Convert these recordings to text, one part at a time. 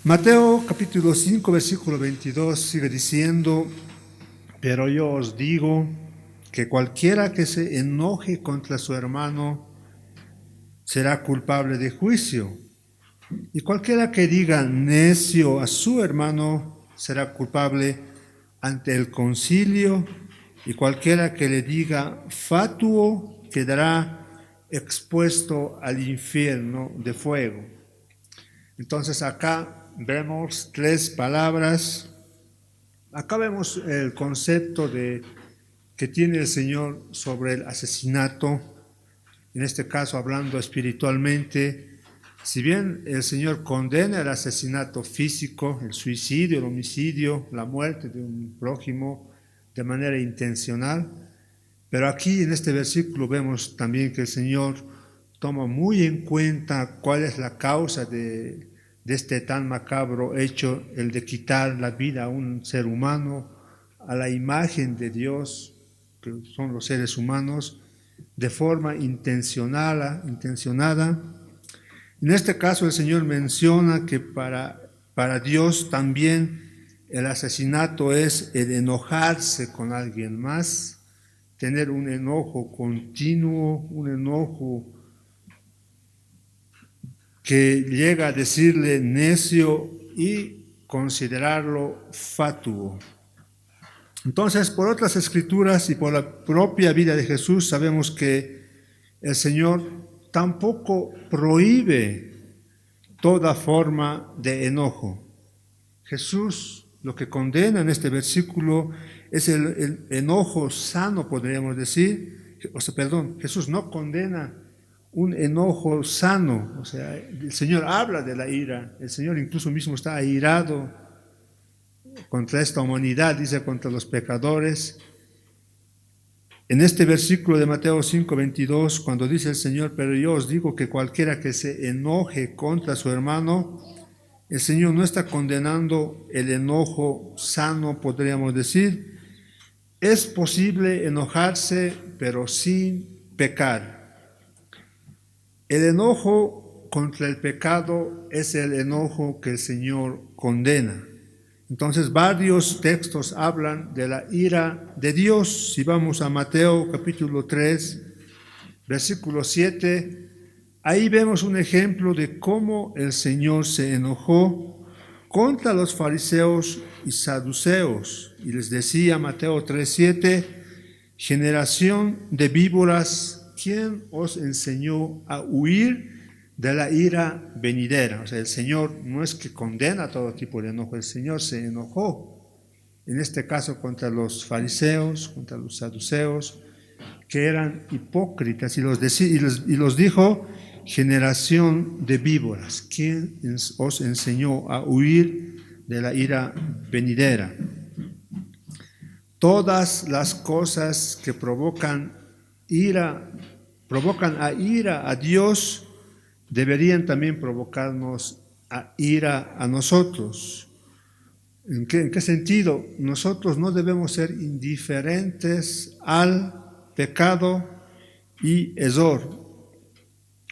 Mateo capítulo 5, versículo 22 sigue diciendo, pero yo os digo que cualquiera que se enoje contra su hermano será culpable de juicio, y cualquiera que diga necio a su hermano será culpable ante el concilio, y cualquiera que le diga fatuo quedará expuesto al infierno de fuego. Entonces acá vemos tres palabras. Acá vemos el concepto que tiene el Señor sobre el asesinato, en este caso hablando espiritualmente. Si bien el Señor condena el asesinato físico, el suicidio, el homicidio, la muerte de un prójimo de manera intencional, pero aquí en este versículo vemos también que el Señor toma muy en cuenta cuál es la causa de este tan macabro hecho, el de quitar la vida a un ser humano, a la imagen de Dios, que son los seres humanos, de forma intencionada. En este caso el Señor menciona que para Dios también el asesinato es el enojarse con alguien más, tener un enojo continuo, un enojo que llega a decirle necio y considerarlo fatuo. Entonces, por otras escrituras y por la propia vida de Jesús, sabemos que el Señor tampoco prohíbe toda forma de enojo. Jesús lo que condena en este versículo es el enojo sano, podríamos decir. Jesús no condena un enojo sano. O sea, el Señor habla de la ira. El Señor incluso mismo está airado contra esta humanidad, dice, contra los pecadores. En este versículo de Mateo 5, 22, cuando dice el Señor, pero yo os digo que cualquiera que se enoje contra su hermano, el Señor no está condenando el enojo sano, podríamos decir. Es posible enojarse, pero sin pecar. El enojo contra el pecado es el enojo que el Señor condena. Entonces varios textos hablan de la ira de Dios. Si vamos a Mateo capítulo 3, versículo 7, ahí vemos un ejemplo de cómo el Señor se enojó contra los fariseos y saduceos. Y les decía Mateo 3, 7, generación de víboras, ¿quién os enseñó a huir de la ira venidera? O sea, el Señor no es que condena todo tipo de enojo, el Señor se enojó, en este caso contra los fariseos, contra los saduceos, que eran hipócritas, y los dijo, generación de víboras, ¿quién os enseñó a huir de la ira venidera? Todas las cosas que provocan a ira a Dios, deberían también provocarnos a ira a nosotros. ¿En qué sentido? Nosotros no debemos ser indiferentes al pecado y error.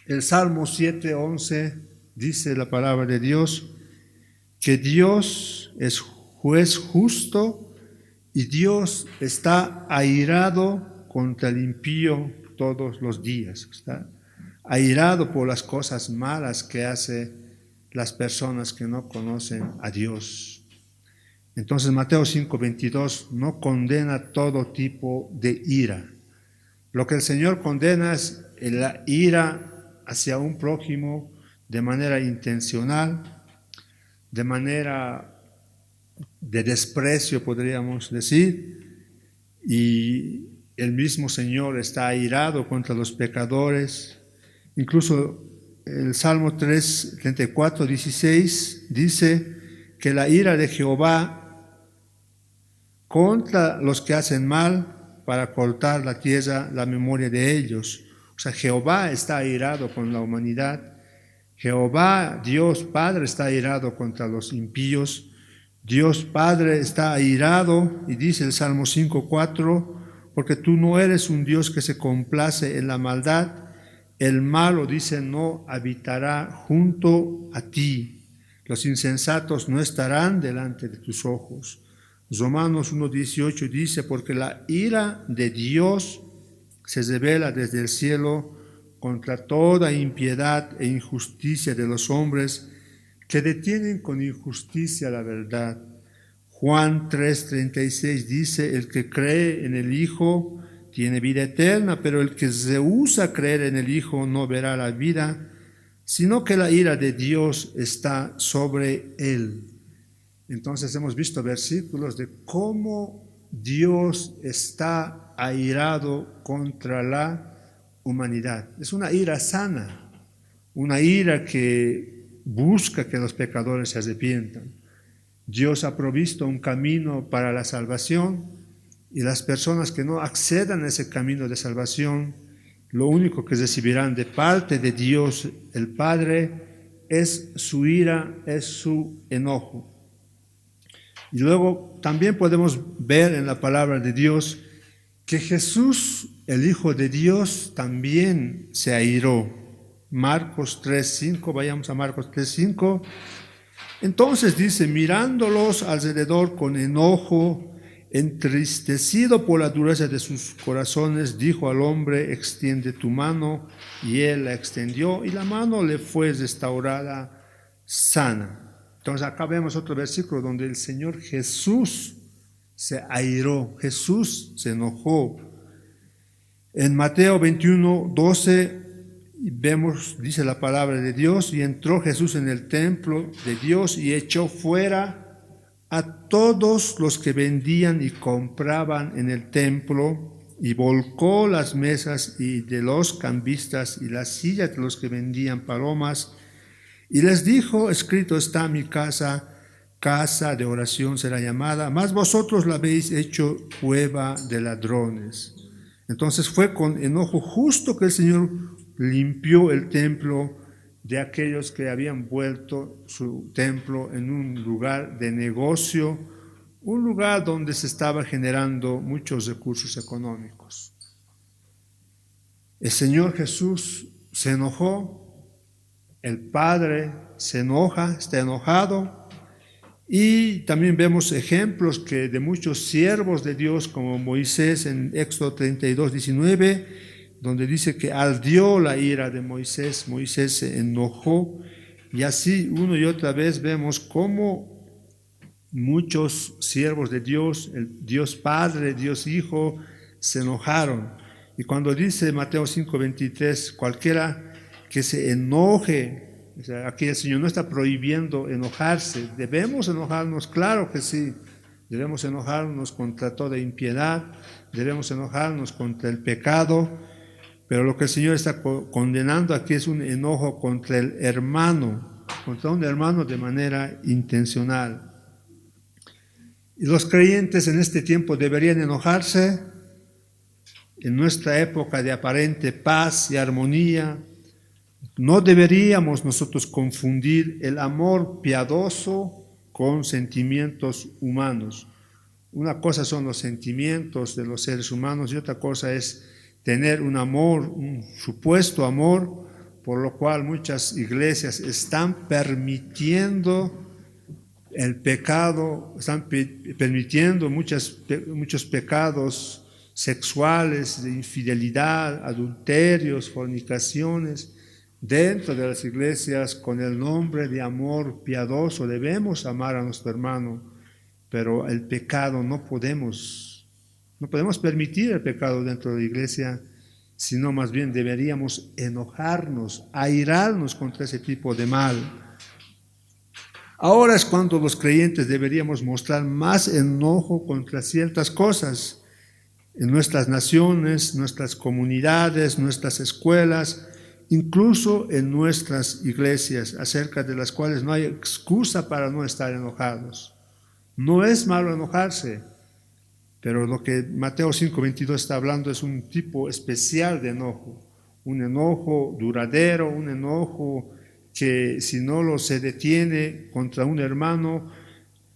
El Salmo 7:11 dice la palabra de Dios que Dios es juez justo y Dios está airado contra el impío todos los días. Está airado por las cosas malas que hacen las personas que no conocen a Dios. Entonces Mateo 5:22 no condena todo tipo de ira. Lo que el Señor condena es la ira hacia un prójimo de manera intencional, de manera de desprecio, podríamos decir, y el mismo Señor está airado contra los pecadores. Incluso el Salmo 34, 16 dice que la ira de Jehová contra los que hacen mal para cortar la tierra, la memoria de ellos. O sea, Jehová está airado con la humanidad. Jehová, Dios Padre, está airado contra los impíos. Dios Padre está airado, y dice el Salmo 5:4, porque tú no eres un Dios que se complace en la maldad. El malo, dice, no habitará junto a ti. Los insensatos no estarán delante de tus ojos. Romanos 1:18 dice, porque la ira de Dios se revela desde el cielo contra toda impiedad e injusticia de los hombres que detienen con injusticia la verdad. Juan 3:36 dice, el que cree en el Hijo tiene vida eterna, pero el que rehúsa creer en el Hijo no verá la vida, sino que la ira de Dios está sobre él. Entonces hemos visto versículos de cómo Dios está airado contra la humanidad. Es una ira sana, una ira que busca que los pecadores se arrepientan. Dios ha provisto un camino para la salvación y las personas que no accedan a ese camino de salvación, lo único que recibirán de parte de Dios el Padre es su ira, es su enojo. Y luego también podemos ver en la palabra de Dios que Jesús, el Hijo de Dios, también se airó. Marcos 3:5, vayamos a Marcos 3:5. Entonces dice, mirándolos alrededor con enojo, entristecido por la dureza de sus corazones, dijo al hombre, extiende tu mano, y él la extendió, y la mano le fue restaurada sana. Entonces acá vemos otro versículo donde el Señor Jesús se airó, Jesús se enojó. En Mateo 21:12 vemos, dice la palabra de Dios, y entró Jesús en el templo de Dios y echó fuera a todos los que vendían y compraban en el templo, y volcó las mesas y de los cambistas y las sillas de los que vendían palomas, y les dijo, escrito está, mi casa, casa de oración será llamada, mas vosotros la habéis hecho cueva de ladrones. Entonces fue con enojo justo que el Señor limpió el templo de aquellos que habían vuelto su templo en un lugar de negocio, un lugar donde se estaba generando muchos recursos económicos. El Señor Jesús se enojó, el Padre se enoja, está enojado, y también vemos ejemplos que de muchos siervos de Dios como Moisés en Éxodo 32:19, donde dice que ardió la ira de Moisés, Moisés se enojó, y así una y otra vez vemos cómo muchos siervos de Dios, el Dios Padre, Dios Hijo, se enojaron. Y cuando dice Mateo 5:23, cualquiera que se enoje, o sea, aquí el Señor no está prohibiendo enojarse, debemos enojarnos, claro que sí, debemos enojarnos contra toda impiedad, debemos enojarnos contra el pecado, pero lo que el Señor está condenando aquí es un enojo contra el hermano, contra un hermano de manera intencional. Y los creyentes en este tiempo deberían enojarse. En nuestra época de aparente paz y armonía, no deberíamos nosotros confundir el amor piadoso con sentimientos humanos. Una cosa son los sentimientos de los seres humanos y otra cosa es tener un amor, un supuesto amor, por lo cual muchas iglesias están permitiendo el pecado, están permitiendo muchos pecados sexuales, de infidelidad, adulterios, fornicaciones, dentro de las iglesias con el nombre de amor piadoso. Debemos amar a nuestro hermano, pero el pecado no podemos permitir el pecado dentro de la iglesia, sino más bien deberíamos enojarnos, airarnos contra ese tipo de mal. Ahora es cuando los creyentes deberíamos mostrar más enojo contra ciertas cosas en nuestras naciones, nuestras comunidades, nuestras escuelas, incluso en nuestras iglesias, acerca de las cuales no hay excusa para no estar enojados. No es malo enojarse, pero lo que Mateo 5:22 está hablando es un tipo especial de enojo, un enojo duradero, un enojo que si no se detiene contra un hermano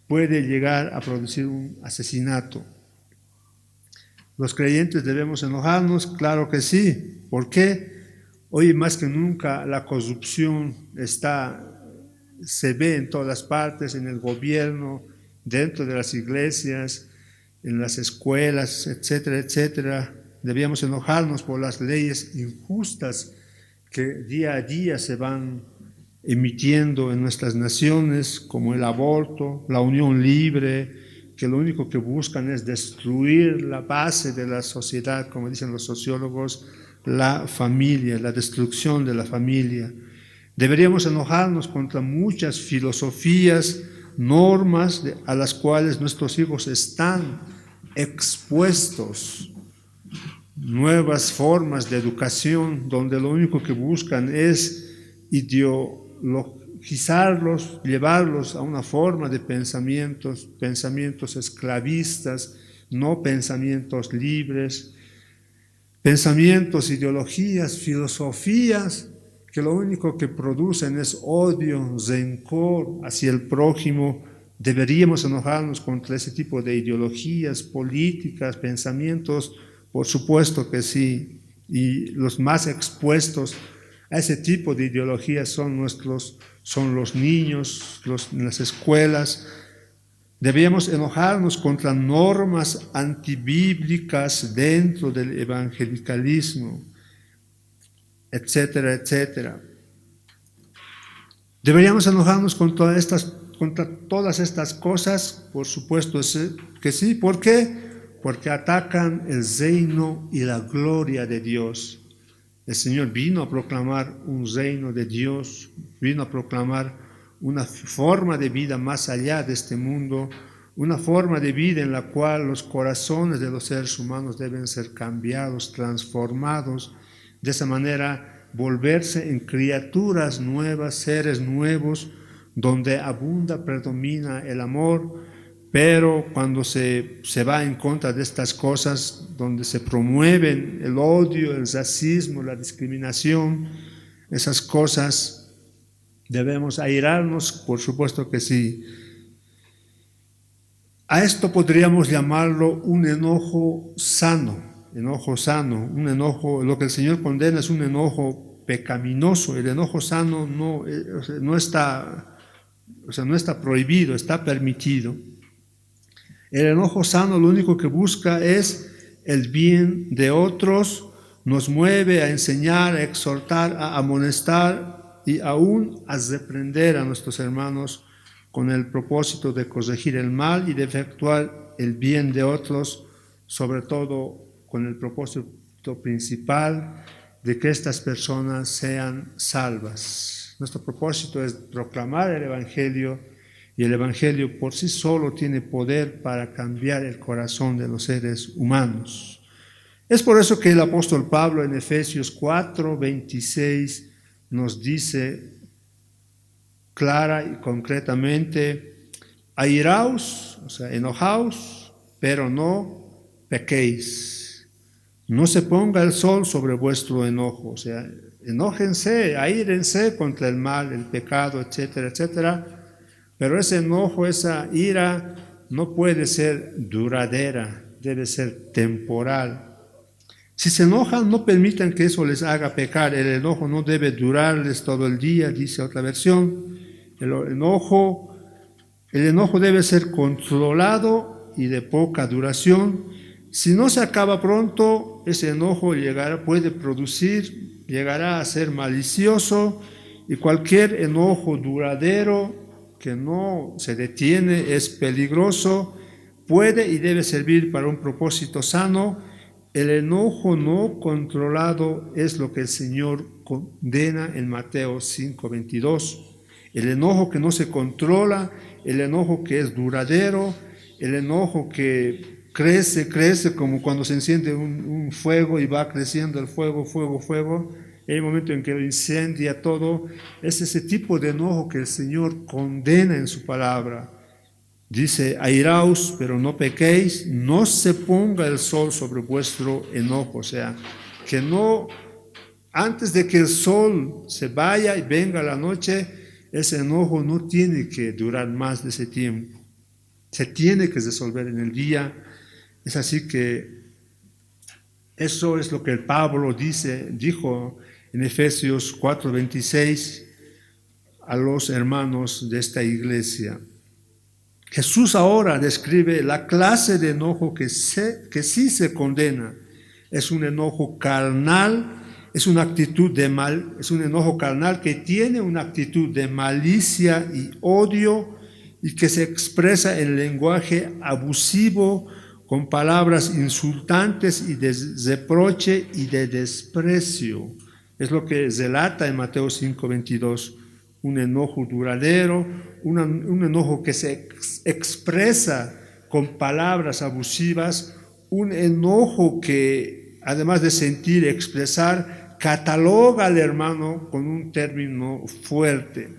puede llegar a producir un asesinato. ¿Los creyentes debemos enojarnos? Claro que sí. ¿Por qué? Hoy más que nunca la corrupción está se ve en todas partes, en el gobierno, dentro de las iglesias, en las escuelas, etcétera, etcétera. Debíamos enojarnos por las leyes injustas que día a día se van emitiendo en nuestras naciones, como el aborto, la unión libre, que lo único que buscan es destruir la base de la sociedad, como dicen los sociólogos, la familia, la destrucción de la familia. Deberíamos enojarnos contra muchas filosofías, normas a las cuales nuestros hijos están expuestos, nuevas formas de educación donde lo único que buscan es ideologizarlos, llevarlos a una forma de pensamientos esclavistas, no pensamientos libres, pensamientos, ideologías, filosofías que lo único que producen es odio, rencor hacia el prójimo. Deberíamos enojarnos contra ese tipo de ideologías, políticas, pensamientos, por supuesto que sí, y los más expuestos a ese tipo de ideologías son los niños, en las escuelas. Debíamos enojarnos contra normas antibíblicas dentro del evangelicalismo, etcétera, etcétera. Deberíamos enojarnos contra todas estas cosas, por supuesto que sí. ¿Por qué? Porque atacan el reino y la gloria de Dios. El Señor vino a proclamar un reino de Dios, vino a proclamar una forma de vida más allá de este mundo, una forma de vida en la cual los corazones de los seres humanos deben ser cambiados, transformados, de esa manera volverse en criaturas nuevas, seres nuevos, donde abunda, predomina el amor. Pero cuando se va en contra de estas cosas, donde se promueven el odio, el racismo, la discriminación, esas cosas, debemos airarnos, por supuesto que sí. A esto podríamos llamarlo un enojo sano, un enojo, lo que el Señor condena es un enojo pecaminoso. El enojo sano no está prohibido, está permitido. El enojo sano lo único que busca es el bien de otros, nos mueve a enseñar, a exhortar, a amonestar y aún a reprender a nuestros hermanos con el propósito de corregir el mal y de efectuar el bien de otros, sobre todo con el propósito principal de que estas personas sean salvas. Nuestro propósito es proclamar el Evangelio, y el Evangelio por sí solo tiene poder para cambiar el corazón de los seres humanos. Es por eso que el apóstol Pablo en Efesios 4:26 nos dice clara y concretamente: airaos, o sea, enojaos, pero no pequéis. No se ponga el sol sobre vuestro enojo, o sea, enójense, aírense contra el mal, el pecado, etcétera, etcétera. Pero ese enojo, esa ira, no puede ser duradera, debe ser temporal. Si se enojan, no permitan que eso les haga pecar. El enojo no debe durarles todo el día, dice otra versión. El enojo debe ser controlado y de poca duración. Si no se acaba pronto, ese enojo llegará a ser malicioso, y cualquier enojo duradero que no se detiene es peligroso, puede y debe servir para un propósito sano. El enojo no controlado es lo que el Señor condena en Mateo 5:22. El enojo que no se controla, el enojo que es duradero, el enojo que crece como cuando se enciende un fuego y va creciendo el fuego. Hay un momento en que lo incendia todo. Es ese tipo de enojo que el Señor condena en su palabra. Dice: airaos, pero no pequéis, no se ponga el sol sobre vuestro enojo. O sea, que no, antes de que el sol se vaya y venga la noche, ese enojo no tiene que durar más de ese tiempo. Se tiene que resolver en el día. Es así que eso es lo que el Pablo dijo en Efesios 4:26, a los hermanos de esta iglesia. Jesús ahora describe la clase de enojo que sí se condena. Es un enojo carnal, es un enojo carnal que tiene una actitud de malicia y odio y que se expresa en lenguaje abusivo con palabras insultantes y de reproche y de desprecio. Es lo que relata en Mateo 5:22. Un enojo duradero, un enojo que se expresa con palabras abusivas, un enojo que, además de sentir y expresar, cataloga al hermano con un término fuerte.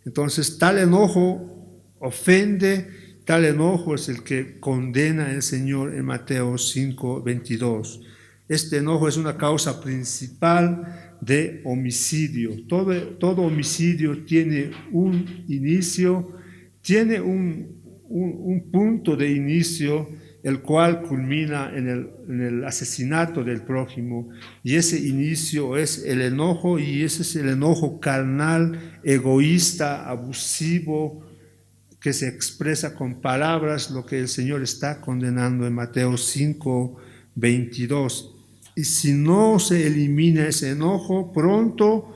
Entonces, tal enojo ofende, tal enojo es el que condena el Señor en Mateo 5:22. Este enojo es una causa principal de homicidio. Todo homicidio tiene un inicio, tiene un punto de inicio, el cual culmina en el asesinato del prójimo, y ese inicio es el enojo, y ese es el enojo carnal, egoísta, abusivo, que se expresa con palabras, lo que el Señor está condenando en Mateo 5:22. Y si no se elimina ese enojo, pronto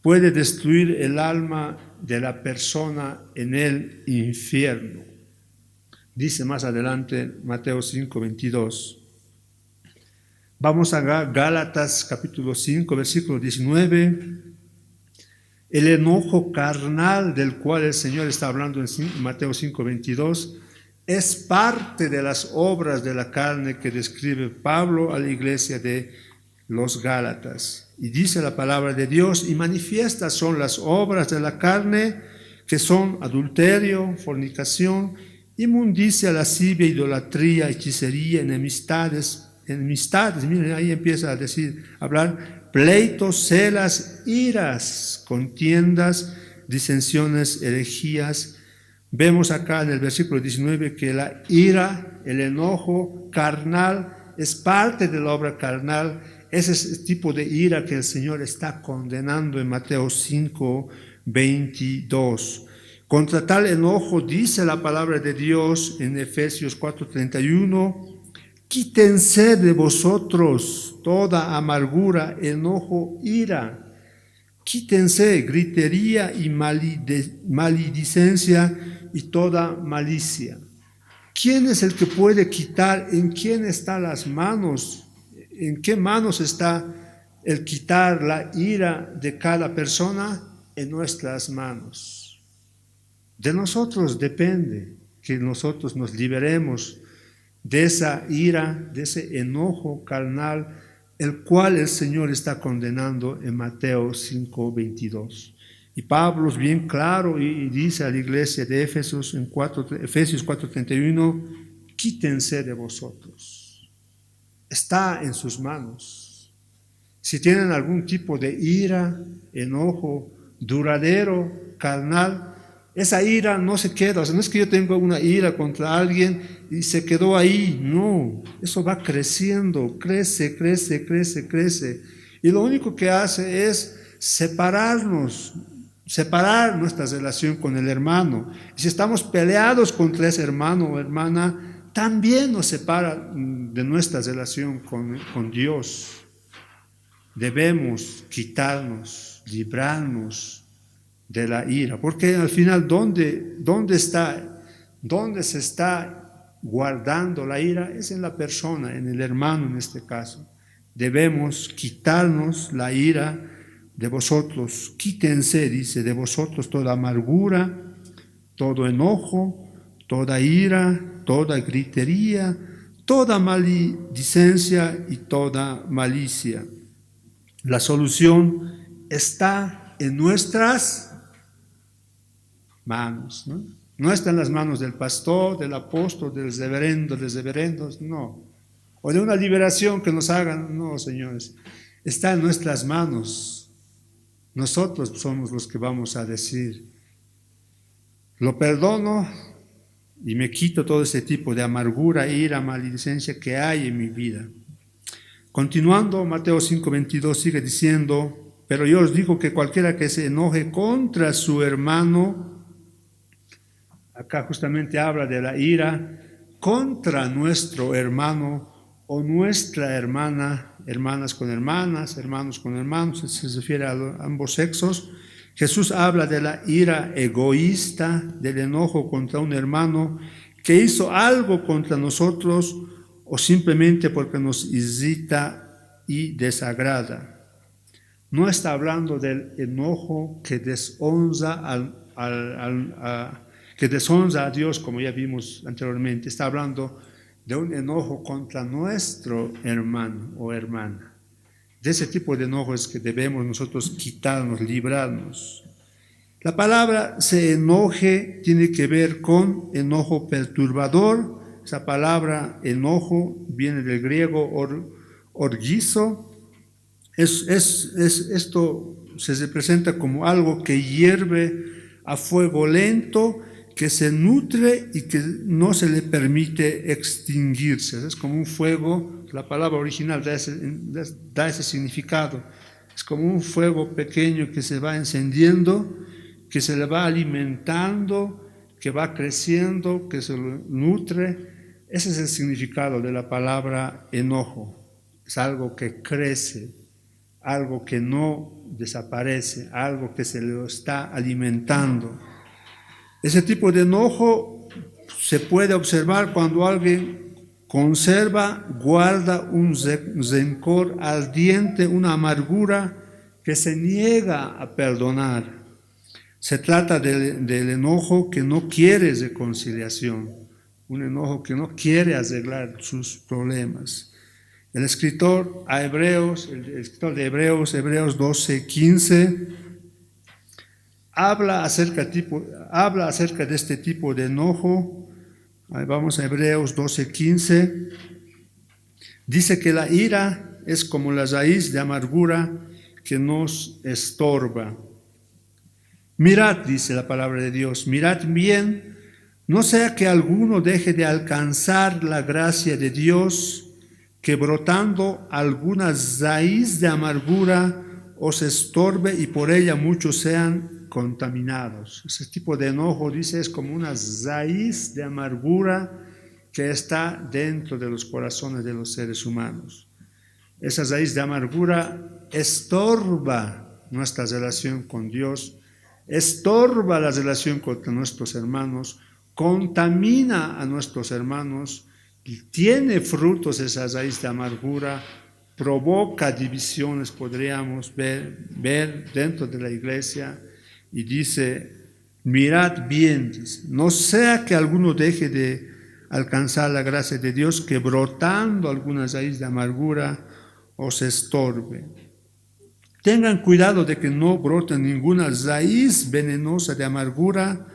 puede destruir el alma de la persona en el infierno. Dice más adelante Mateo 5:22. Vamos a Gálatas capítulo 5, versículo 19. El enojo carnal del cual el Señor está hablando en Mateo 5:22 es parte de las obras de la carne que describe Pablo a la iglesia de los Gálatas. Y dice la palabra de Dios: y manifiestas son las obras de la carne, que son adulterio, fornicación, inmundicia, lascivia, idolatría, hechicería, enemistades. Miren, ahí empieza a hablar pleitos, celas, iras, contiendas, disensiones, herejías. Vemos acá en el versículo 19 que la ira, el enojo carnal, es parte de la obra carnal. Ese es el tipo de ira que el Señor está condenando en Mateo 5:22. Contra tal enojo dice la palabra de Dios en Efesios 4:31, quítense de vosotros toda amargura, enojo, ira. Quítense gritería y maledicencia y toda malicia. ¿Quién es el que puede quitar? ¿En quién están las manos? ¿En qué manos está el quitar la ira de cada persona? En nuestras manos. De nosotros depende que nosotros nos liberemos de esa ira, de ese enojo carnal, el cual el Señor está condenando en Mateo 5:22. Y Pablo es bien claro y dice a la iglesia de Efesios 4:31, quítense de vosotros. Está en sus manos. Si tienen algún tipo de ira, enojo, duradero, carnal, esa ira no se queda. O sea, no es que yo tengo una ira contra alguien y se quedó ahí. No, eso va creciendo, crece. Y lo único que hace es separar nuestra relación con el hermano. Y si estamos peleados contra ese hermano o hermana, también nos separa de nuestra relación con Dios. Debemos quitarnos, librarnos de la ira, porque al final, ¿dónde se está guardando la ira? Es en la persona, en el hermano en este caso. Debemos quitarnos la ira de vosotros. Quítense, dice, de vosotros toda amargura, todo enojo, toda ira, toda gritería, toda maledicencia y toda malicia. La solución está en nuestras manos, ¿no? No está en las manos del pastor, del apóstol, del reverendos, no. O de una liberación que nos hagan, no, señores. Está en nuestras manos. Nosotros somos los que vamos a decir, lo perdono y me quito todo ese tipo de amargura, ira, maledicencia que hay en mi vida. Continuando, Mateo 5:22 sigue diciendo, Pero yo os digo que cualquiera que se enoje contra su hermano, acá justamente habla de la ira, contra nuestro hermano o nuestra hermana, hermanas con hermanas, hermanos con hermanos, se refiere a ambos sexos. Jesús habla de la ira egoísta, del enojo contra un hermano que hizo algo contra nosotros o simplemente porque nos irrita y desagrada. No está hablando del enojo que deshonra a Dios, como ya vimos anteriormente. Está hablando de un enojo contra nuestro hermano o hermana. De ese tipo de enojo es que debemos nosotros quitarnos, librarnos. La palabra se enoje tiene que ver con enojo perturbador. Esa palabra enojo viene del griego orgizo. Esto se representa como algo que hierve a fuego lento, que se nutre y que no se le permite extinguirse. Es como un fuego, la palabra original da ese significado. Es como un fuego pequeño que se va encendiendo, que se le va alimentando, que va creciendo, que se lo nutre. Ese es el significado de la palabra enojo. Es algo que crece, algo que no desaparece, algo que se le está alimentando. Ese tipo de enojo se puede observar cuando alguien conserva, guarda un rencor ardiente, una amargura que se niega a perdonar. Se trata del enojo que no quiere reconciliación, un enojo que no quiere arreglar sus problemas. El escritor de Hebreos, Hebreos 12:15, habla acerca de este tipo de enojo. Ahí vamos a Hebreos 12:15. Dice que la ira es como la raíz de amargura que nos estorba. Mirad, dice la palabra de Dios, mirad bien, no sea que alguno deje de alcanzar la gracia de Dios, que brotando alguna raíz de amargura os estorbe y por ella muchos sean contaminados. Ese tipo de enojo, dice, es como una raíz de amargura que está dentro de los corazones de los seres humanos. Esa raíz de amargura estorba nuestra relación con Dios, estorba la relación con nuestros hermanos, contamina a nuestros hermanos, tiene frutos esa raíz de amargura, provoca divisiones, podríamos ver dentro de la iglesia, y dice, mirad bien, dice, no sea que alguno deje de alcanzar la gracia de Dios, que brotando alguna raíz de amargura os estorbe. Tengan cuidado de que no brote ninguna raíz venenosa de amargura,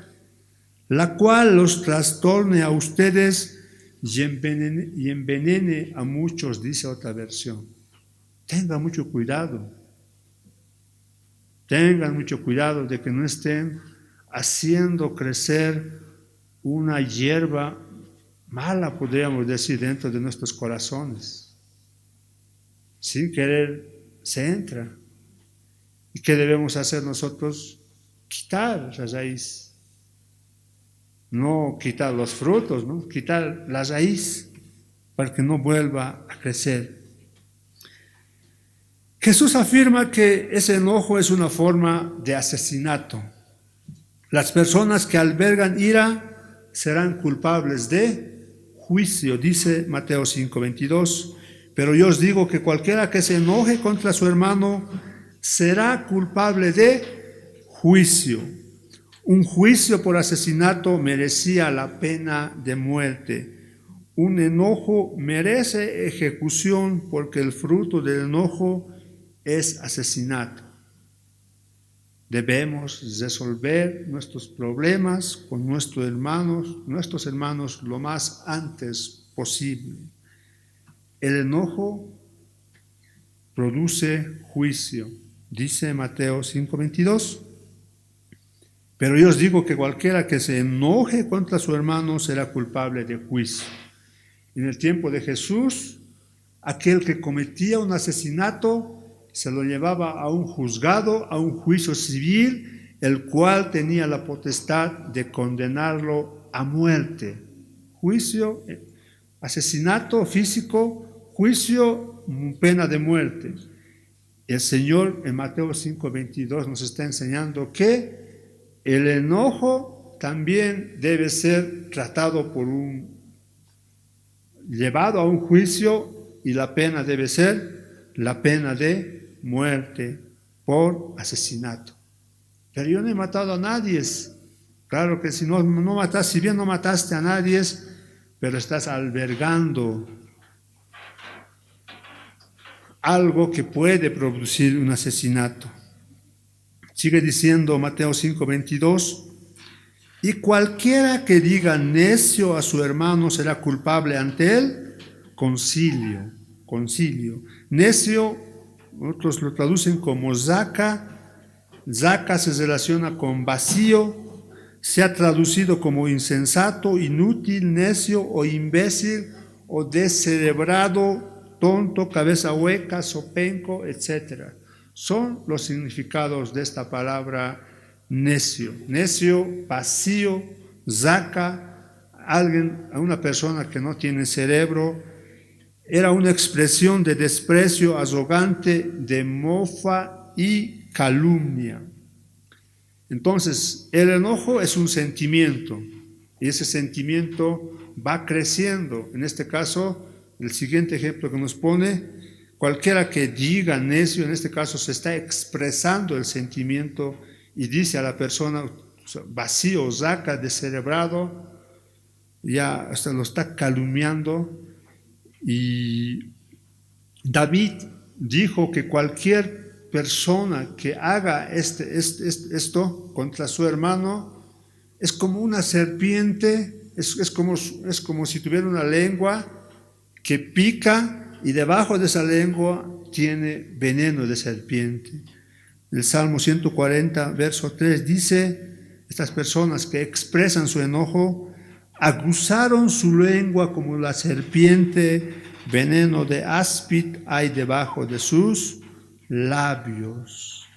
la cual los trastorne a ustedes y envenene a muchos, dice otra versión. Tengan mucho cuidado. Tengan mucho cuidado de que no estén haciendo crecer una hierba mala, podríamos decir, dentro de nuestros corazones. Sin querer se entra. ¿Y qué debemos hacer nosotros? Quitar la raíz. No quitar los frutos, ¿no? Quitar la raíz para que no vuelva a crecer. Jesús afirma que ese enojo es una forma de asesinato. Las personas que albergan ira serán culpables de juicio, dice Mateo 5:22. Pero yo os digo que cualquiera que se enoje contra su hermano será culpable de juicio. Un juicio por asesinato merecía la pena de muerte. Un enojo merece ejecución porque el fruto del enojo es asesinato. Debemos resolver nuestros problemas con nuestros hermanos lo más antes posible. El enojo produce juicio, dice Mateo 5:22. Pero yo os digo que cualquiera que se enoje contra su hermano será culpable de juicio. En el tiempo de Jesús, aquel que cometía un asesinato se lo llevaba a un juzgado, a un juicio civil, el cual tenía la potestad de condenarlo a muerte. Juicio, asesinato físico, juicio, pena de muerte. El Señor en Mateo 5:22 nos está enseñando que el enojo también debe ser tratado llevado a un juicio, y la pena debe ser la pena de muerte por asesinato. Pero yo no he matado a nadie. Claro que si bien no mataste a nadie, pero estás albergando algo que puede producir un asesinato. Sigue diciendo Mateo 5:22, y cualquiera que diga necio a su hermano será culpable ante él, concilio. Necio, otros lo traducen como zaca. Zaca se relaciona con vacío, se ha traducido como insensato, inútil, necio o imbécil o descerebrado, tonto, cabeza hueca, zopenco, etc. Son los significados de esta palabra necio. Necio, vacío, zaca, a una persona que no tiene cerebro. Era una expresión de desprecio, arrogante, de mofa y calumnia. Entonces, el enojo es un sentimiento, y ese sentimiento va creciendo. En este caso, el siguiente ejemplo que nos pone, cualquiera que diga necio, en este caso se está expresando el sentimiento y dice a la persona vacío, zaca, descerebrado, ya hasta lo está calumniando. Y David dijo que cualquier persona que haga esto contra su hermano es como una serpiente, es como si tuviera una lengua que pica y debajo de esa lengua tiene veneno de serpiente. El Salmo 140, verso 3 dice, estas personas que expresan su enojo aguzaron su lengua como la serpiente, veneno de áspid hay debajo de sus labios.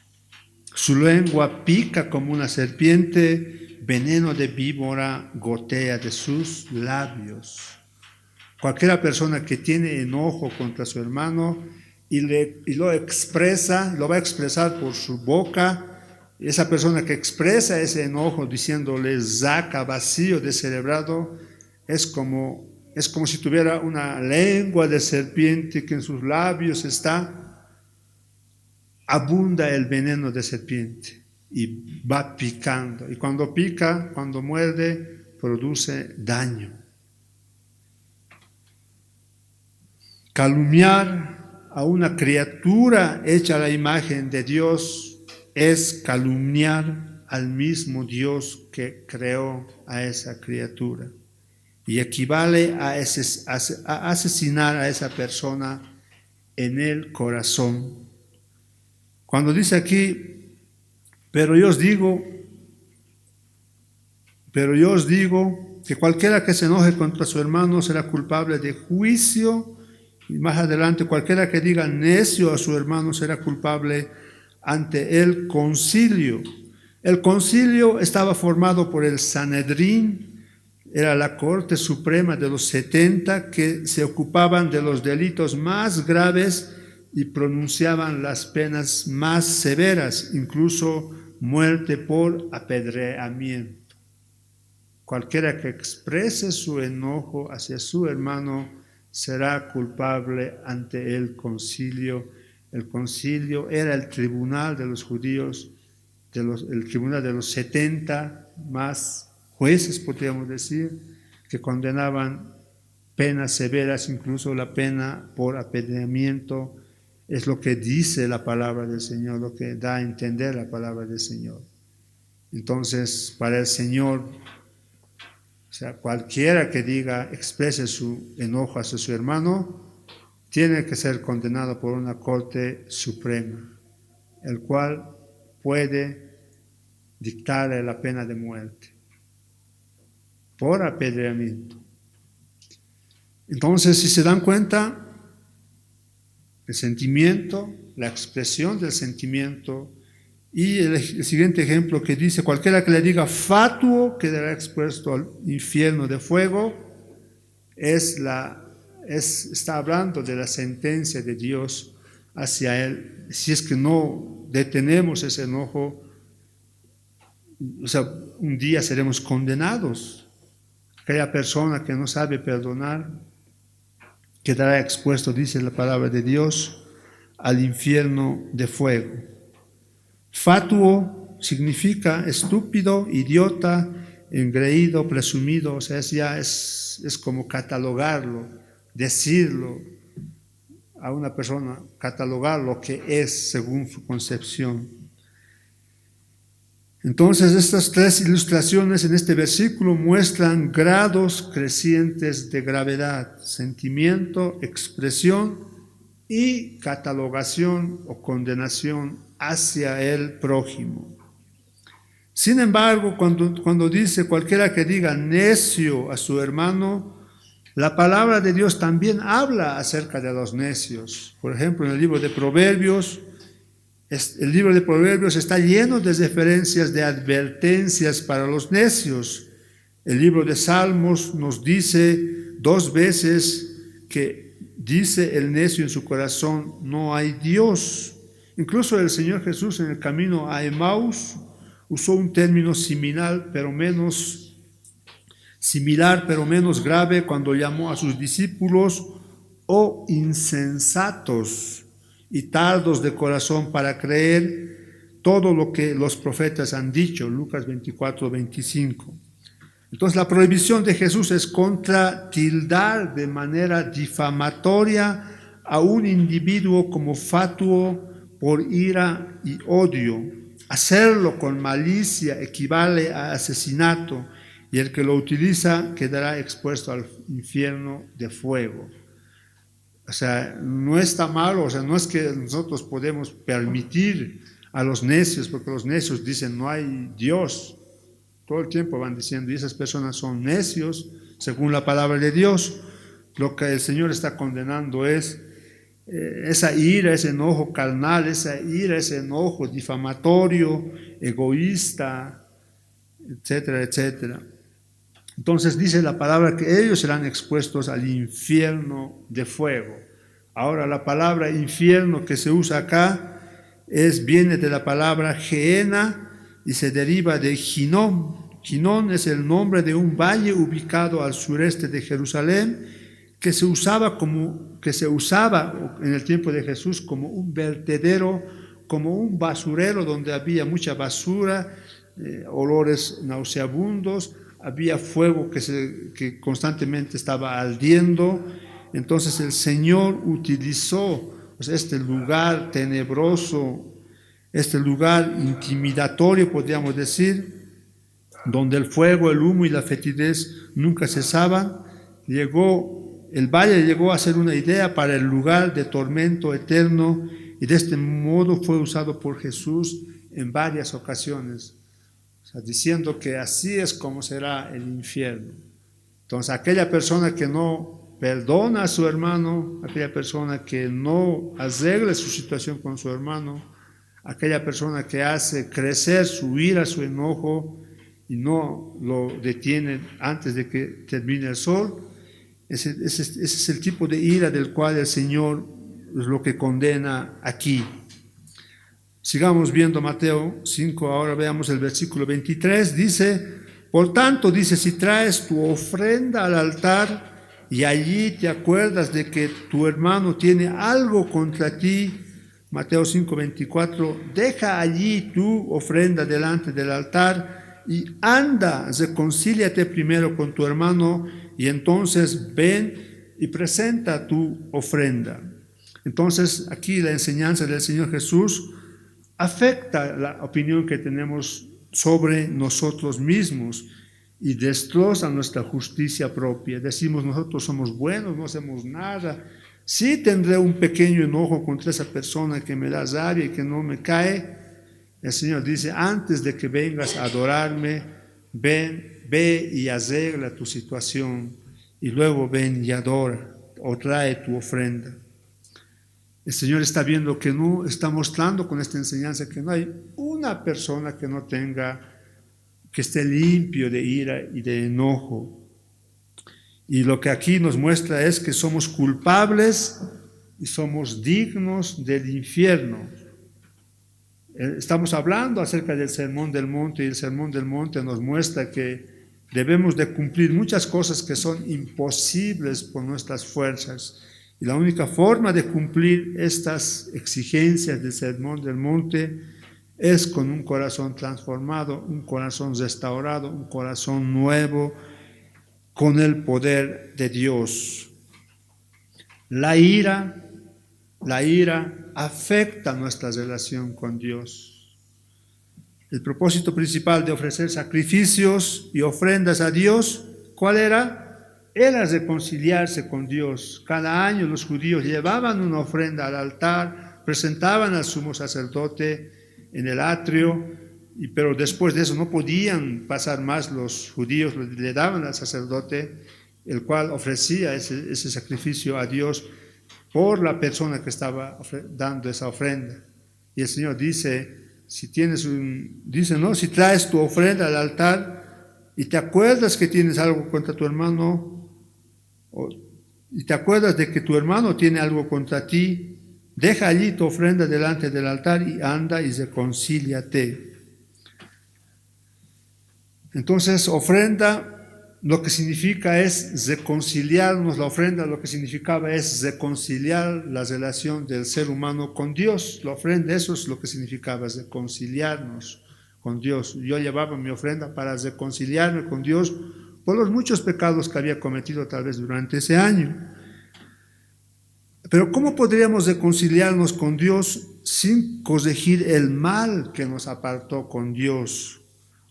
Su lengua pica como una serpiente, veneno de víbora gotea de sus labios. Cualquiera persona que tiene enojo contra su hermano y lo expresa, lo va a expresar por su boca. Esa persona que expresa ese enojo diciéndole zaca, vacío, descerebrado, es como si tuviera una lengua de serpiente que en sus labios abunda el veneno de serpiente y va picando. Y cuando pica, cuando muerde, produce daño. Calumniar a una criatura hecha a la imagen de Dios es calumniar al mismo Dios que creó a esa criatura y equivale a asesinar a esa persona en el corazón. Cuando dice aquí, pero yo os digo que cualquiera que se enoje contra su hermano será culpable de juicio, y más adelante cualquiera que diga necio a su hermano será culpable ante el concilio. El concilio estaba formado por el Sanedrín, era la Corte Suprema de los 70 que se ocupaban de los delitos más graves y pronunciaban las penas más severas, incluso muerte por apedreamiento. Cualquiera que exprese su enojo hacia su hermano será culpable ante el concilio. El concilio era el tribunal de los judíos, el tribunal de los 70 más jueces, podríamos decir, que condenaban penas severas, incluso la pena por apedreamiento. Es lo que dice la palabra del Señor, lo que da a entender la palabra del Señor. Entonces, para el Señor, o sea, cualquiera que exprese su enojo hacia su hermano, tiene que ser condenado por una corte suprema, el cual puede dictarle la pena de muerte por apedreamiento. Entonces, si se dan cuenta, el sentimiento la expresión del sentimiento. Y el siguiente ejemplo que dice, cualquiera que le diga fatuo quedará expuesto al infierno de fuego, está hablando de la sentencia de Dios hacia él. Si es que no detenemos ese enojo, o sea, un día seremos condenados. Aquella persona que no sabe perdonar quedará expuesto, dice la palabra de Dios, al infierno de fuego. Fatuo significa estúpido, idiota, engreído, presumido, o sea, es como catalogarlo, decirlo a una persona, catalogar lo que es según su concepción. Entonces, estas tres ilustraciones en este versículo muestran grados crecientes de gravedad, sentimiento, expresión y catalogación o condenación hacia el prójimo. Sin embargo, cuando dice cualquiera que diga necio a su hermano, la palabra de Dios también habla acerca de los necios. Por ejemplo, en el libro de Proverbios, está lleno de referencias de advertencias para los necios. El libro de Salmos nos dice 2 veces que dice el necio en su corazón, no hay Dios. Incluso el Señor Jesús en el camino a Emaús usó un término similar, pero menos grave, cuando llamó a sus discípulos insensatos y tardos de corazón para creer todo lo que los profetas han dicho. Lucas 24:25. Entonces la prohibición de Jesús es contra tildar de manera difamatoria a un individuo como fatuo por ira y odio. Hacerlo con malicia equivale a asesinato, y el que lo utiliza quedará expuesto al infierno de fuego. O sea, no está malo, o sea, no es que nosotros podemos permitir a los necios, porque los necios dicen no hay Dios. Todo el tiempo van diciendo, y esas personas son necios, según la palabra de Dios. Lo que el Señor está condenando es esa ira, ese enojo carnal, esa ira, ese enojo difamatorio, egoísta, etcétera, etcétera. Entonces dice la palabra que ellos serán expuestos al infierno de fuego. Ahora la palabra infierno que se usa acá viene de la palabra Gehenna y se deriva de Hinnom. Hinnom es el nombre de un valle ubicado al sureste de Jerusalén que se usaba en el tiempo de Jesús como un vertedero, como un basurero donde había mucha basura, olores nauseabundos, había fuego que constantemente estaba ardiendo. Entonces el Señor utilizó este lugar tenebroso, este lugar intimidatorio, podríamos decir, donde el fuego, el humo y la fetidez nunca cesaban. El valle llegó a ser una idea para el lugar de tormento eterno, y de este modo fue usado por Jesús en varias ocasiones, o sea, diciendo que así es como será el infierno. Entonces, aquella persona que no perdona a su hermano, aquella persona que no arregla su situación con su hermano, aquella persona que hace crecer su ira, su enojo, y no lo detiene antes de que termine el sol, ese es el tipo de ira del cual el Señor es lo que condena aquí. Sigamos viendo Mateo 5, ahora veamos el versículo 23, dice, por tanto, dice, si traes tu ofrenda al altar y allí te acuerdas de que tu hermano tiene algo contra ti, Mateo 5, 24, deja allí tu ofrenda delante del altar y anda, reconcíliate primero con tu hermano y entonces ven y presenta tu ofrenda. Entonces, aquí la enseñanza del Señor Jesús afecta la opinión que tenemos sobre nosotros mismos y destroza nuestra justicia propia. Decimos, nosotros somos buenos, no hacemos nada. Sí tendré un pequeño enojo contra esa persona que me da rabia y que no me cae. El Señor dice, antes de que vengas a adorarme, ve y arregla tu situación y luego ven y adora o trae tu ofrenda. El Señor está viendo que no, está mostrando con esta enseñanza que no hay una persona que no tenga, que esté limpio de ira y de enojo. Y lo que aquí nos muestra es que somos culpables y somos dignos del infierno. Estamos hablando acerca del Sermón del Monte, y el Sermón del Monte nos muestra que debemos de cumplir muchas cosas que son imposibles por nuestras fuerzas. Y la única forma de cumplir estas exigencias del Sermón del Monte es con un corazón transformado, un corazón restaurado, un corazón nuevo, con el poder de Dios. La ira afecta nuestra relación con Dios. El propósito principal de ofrecer sacrificios y ofrendas a Dios, ¿cuál era? Era reconciliarse con Dios. Cada año los judíos llevaban una ofrenda al altar, presentaban al sumo sacerdote en el atrio, pero después de eso no podían pasar más los judíos, le daban al sacerdote, el cual ofrecía ese sacrificio a Dios por la persona que estaba dando esa ofrenda. Y el Señor dice, si traes tu ofrenda al altar y te acuerdas que tienes algo contra tu hermano, y te acuerdas de que tu hermano tiene algo contra ti, deja allí tu ofrenda delante del altar y anda y reconcíliate. Entonces, ofrenda lo que significa es reconciliarnos. La ofrenda lo que significaba es reconciliar la relación del ser humano con Dios. La ofrenda, eso es lo que significaba, reconciliarnos con Dios. Yo llevaba mi ofrenda para reconciliarme con Dios por los muchos pecados que había cometido tal vez durante ese año. Pero ¿cómo podríamos reconciliarnos con Dios sin corregir el mal que nos apartó con Dios?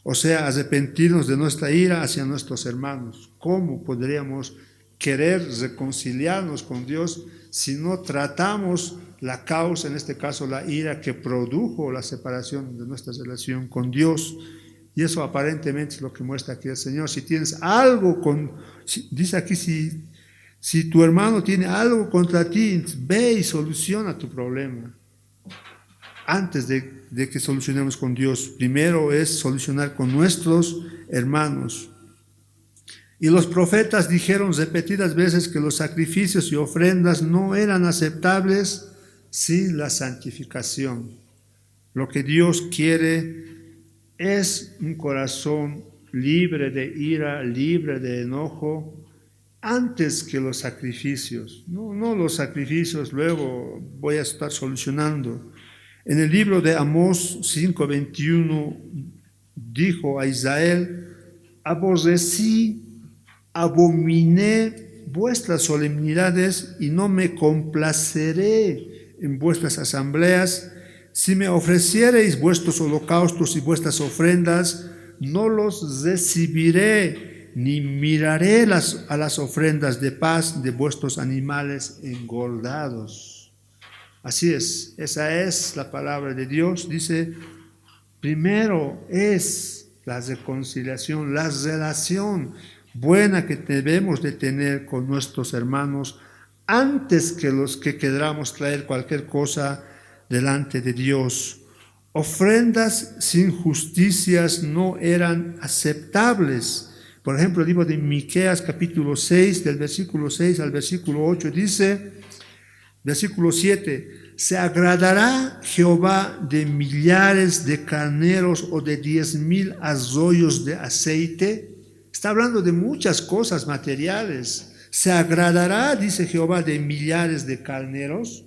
O sea, arrepentirnos de nuestra ira hacia nuestros hermanos. ¿Cómo podríamos querer reconciliarnos con Dios si no tratamos la causa, en este caso la ira que produjo la separación de nuestra relación con Dios? Y eso aparentemente es lo que muestra aquí el Señor. Si tienes algo dice aquí, si tu hermano tiene algo contra ti, ve y soluciona tu problema. Antes de que solucionemos con Dios, primero es solucionar con nuestros hermanos. Y los profetas dijeron repetidas veces que los sacrificios y ofrendas no eran aceptables sin la santificación. Lo que Dios quiere es un corazón libre de ira, libre de enojo, antes que los sacrificios. No los sacrificios, luego voy a estar solucionando. En el libro de Amós 5:21 dijo a Israel: aborrecí, abominé vuestras solemnidades y no me complaceré en vuestras asambleas. Si me ofreciereis vuestros holocaustos y vuestras ofrendas, no los recibiré, ni miraré a las ofrendas de paz de vuestros animales engordados. Así es, esa es la palabra de Dios. Dice, primero es la reconciliación, la relación buena que debemos de tener con nuestros hermanos antes que los que queramos traer cualquier cosa delante de Dios. Ofrendas sin justicias no eran aceptables. Por ejemplo, el libro de Miqueas capítulo 6, del versículo 6 al versículo 8 dice, versículo 7, ¿se agradará Jehová de millares de carneros o de 10,000 arroyos de aceite? Está hablando de muchas cosas materiales. ¿Se agradará, dice Jehová, de millares de carneros?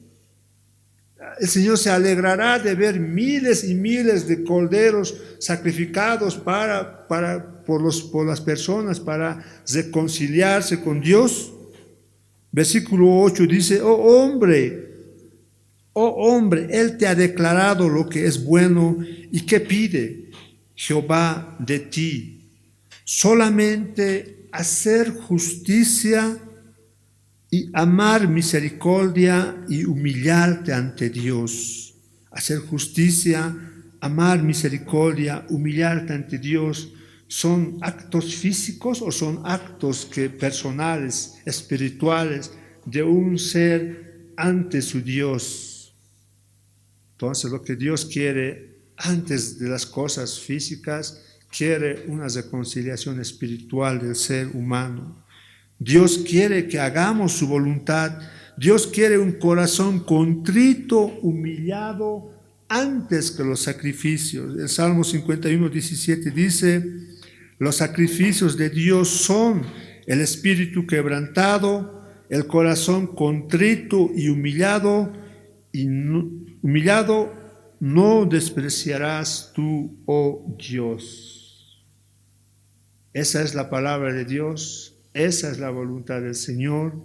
El Señor se alegrará de ver miles y miles de corderos sacrificados por las personas para reconciliarse con Dios. Versículo 8 dice, oh hombre, Él te ha declarado lo que es bueno y qué pide Jehová de ti. Solamente hacer justicia y amar misericordia y humillarte ante Dios. Hacer justicia, amar misericordia, humillarte ante Dios, ¿son actos físicos o son actos personales, espirituales, de un ser ante su Dios. Entonces lo que Dios quiere antes de las cosas físicas, quiere una reconciliación espiritual del ser humano. Dios quiere que hagamos su voluntad. Dios quiere un corazón contrito, humillado, antes que los sacrificios. El Salmo 51, 17 dice: los sacrificios de Dios son el espíritu quebrantado, el corazón contrito y humillado no despreciarás tú, oh Dios. Esa es la palabra de Dios, esa es la voluntad del Señor.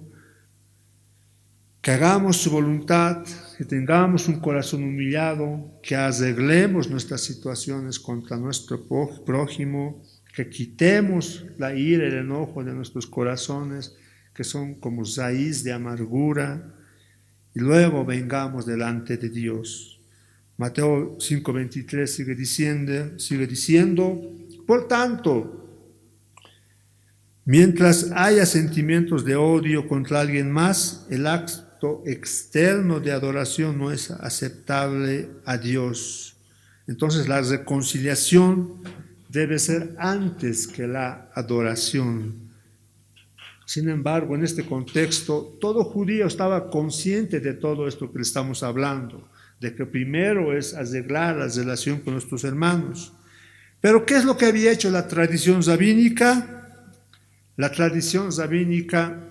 Que hagamos su voluntad, que tengamos un corazón humillado, que arreglemos nuestras situaciones contra nuestro prójimo, que quitemos la ira y el enojo de nuestros corazones, que son como raíz de amargura, y luego vengamos delante de Dios. Mateo 5:23 sigue diciendo, por tanto, mientras haya sentimientos de odio contra alguien más, el acto externo de adoración no es aceptable a Dios. Entonces la reconciliación debe ser antes que la adoración. Sin embargo, en este contexto, todo judío estaba consciente de todo esto que le estamos hablando, de que primero es arreglar la relación con nuestros hermanos. Pero ¿qué es lo que había hecho la tradición rabínica? La tradición rabínica,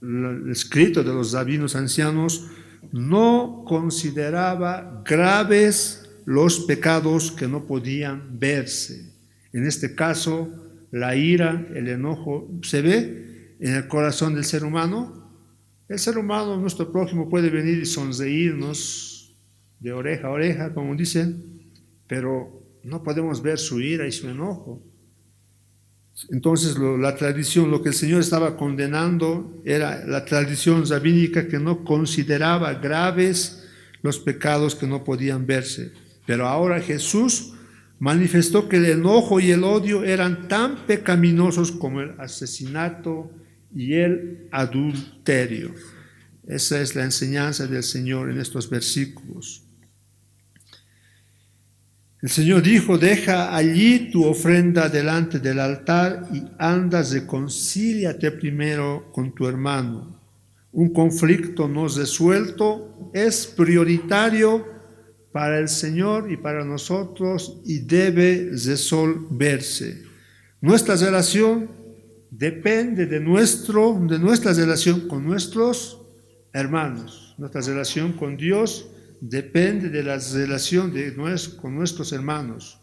el escrito de los rabinos ancianos, no consideraba graves los pecados que no podían verse. En este caso, la ira, el enojo, se ve en el corazón del ser humano. El ser humano, nuestro prójimo, puede venir y sonreírnos de oreja a oreja, como dicen, pero no podemos ver su ira y su enojo. Entonces la tradición, lo que el Señor estaba condenando era la tradición rabínica que no consideraba graves los pecados que no podían verse. Pero ahora Jesús manifestó que el enojo y el odio eran tan pecaminosos como el asesinato y el adulterio. Esa es la enseñanza del Señor en estos versículos. El Señor dijo: deja allí tu ofrenda delante del altar y anda, reconcíliate primero con tu hermano. Un conflicto no resuelto es prioritario para el Señor y para nosotros y debe resolverse. Nuestra relación depende de nuestra relación con nuestros hermanos. Nuestra relación con Dios depende de la relación con nuestros hermanos.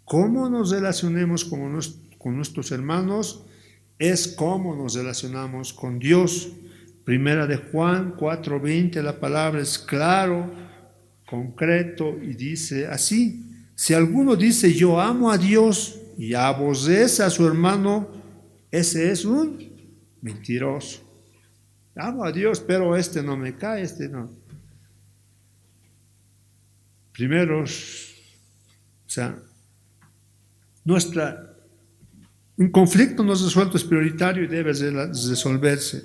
Cómo nos relacionemos con nuestros hermanos es cómo nos relacionamos con Dios. Primera de Juan 4:20, la palabra es claro, concreto y dice así: si alguno dice yo amo a Dios y aborrece a su hermano, ese es un mentiroso. Amo a Dios, pero este no me cae, este no. Primero, un conflicto no resuelto es prioritario y debe resolverse.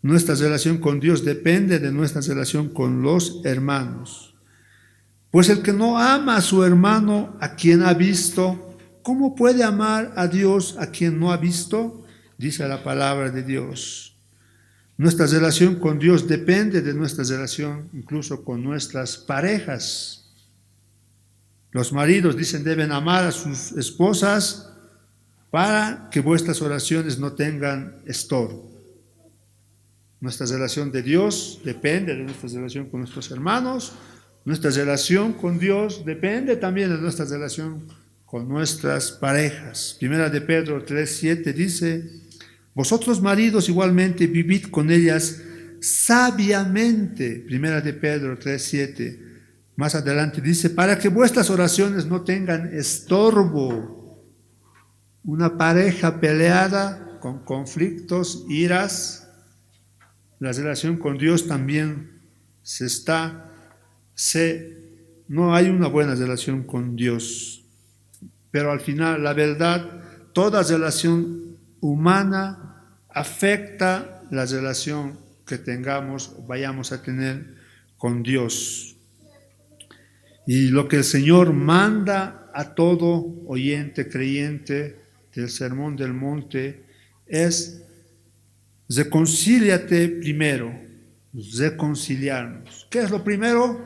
Nuestra relación con Dios depende de nuestra relación con los hermanos. Pues el que no ama a su hermano a quien ha visto, ¿cómo puede amar a Dios a quien no ha visto? Dice la palabra de Dios. Nuestra relación con Dios depende de nuestra relación incluso con nuestras parejas. Los maridos, dicen, deben amar a sus esposas para que vuestras oraciones no tengan estorbo. Nuestra relación de Dios depende de nuestra relación con nuestros hermanos. Nuestra relación con Dios depende también de nuestra relación con nuestras parejas. Primera de Pedro 3:7 dice: vosotros maridos igualmente vivid con ellas sabiamente. Primera de Pedro 3:7. Más adelante dice: para que vuestras oraciones no tengan estorbo. Una pareja peleada con conflictos, iras, la relación con Dios también no hay una buena relación con Dios. Pero al final, la verdad, toda relación humana afecta la relación que tengamos, vayamos a tener con Dios. Y lo que el Señor manda a todo oyente, creyente del Sermón del Monte es: reconcíliate primero, reconciliarnos. ¿Qué es lo primero?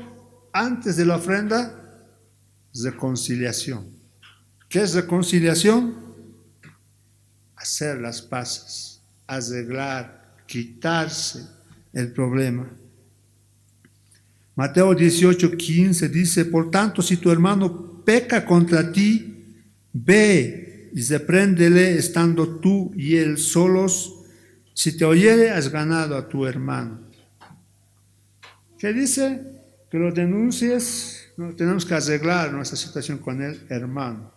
Antes de la ofrenda, reconciliación. ¿Qué es reconciliación? Hacer las paces, arreglar, quitarse el problema. Mateo 18:15 dice: por tanto, si tu hermano peca contra ti, ve y repréndele estando tú y él solos. Si te oyere, has ganado a tu hermano. ¿Qué dice? Que lo denuncies. No, tenemos que arreglar nuestra situación con el hermano.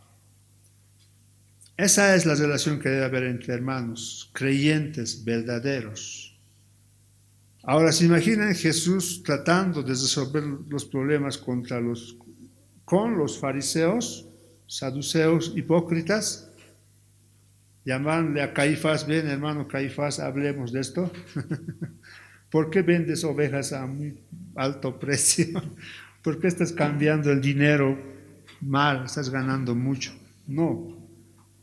Esa es la relación que debe haber entre hermanos, creyentes, verdaderos. Ahora, ¿se imaginan Jesús tratando de resolver los problemas con los fariseos, saduceos, hipócritas? Llamarle a Caifás: ven, hermano Caifás, hablemos de esto. ¿Por qué vendes ovejas a muy alto precio? ¿Por qué estás cambiando el dinero mal? Estás ganando mucho. No.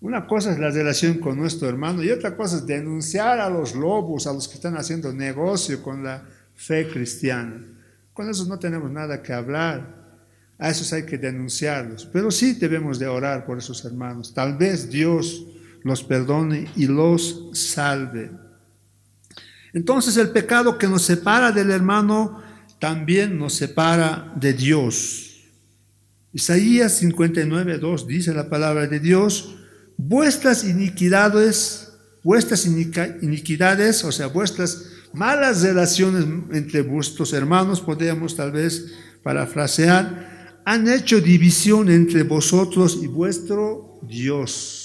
Una cosa es la relación con nuestro hermano y otra cosa es denunciar a los lobos, a los que están haciendo negocio con la fe cristiana. Con esos no tenemos nada que hablar. A esos hay que denunciarlos. Pero sí debemos de orar por esos hermanos. Tal vez Dios los perdone y los salve. Entonces el pecado que nos separa del hermano también nos separa de Dios. Isaías 59:2 dice la palabra de Dios: vuestras iniquidades, o sea, vuestras malas relaciones entre vuestros hermanos, podríamos tal vez parafrasear, han hecho división entre vosotros y vuestro Dios.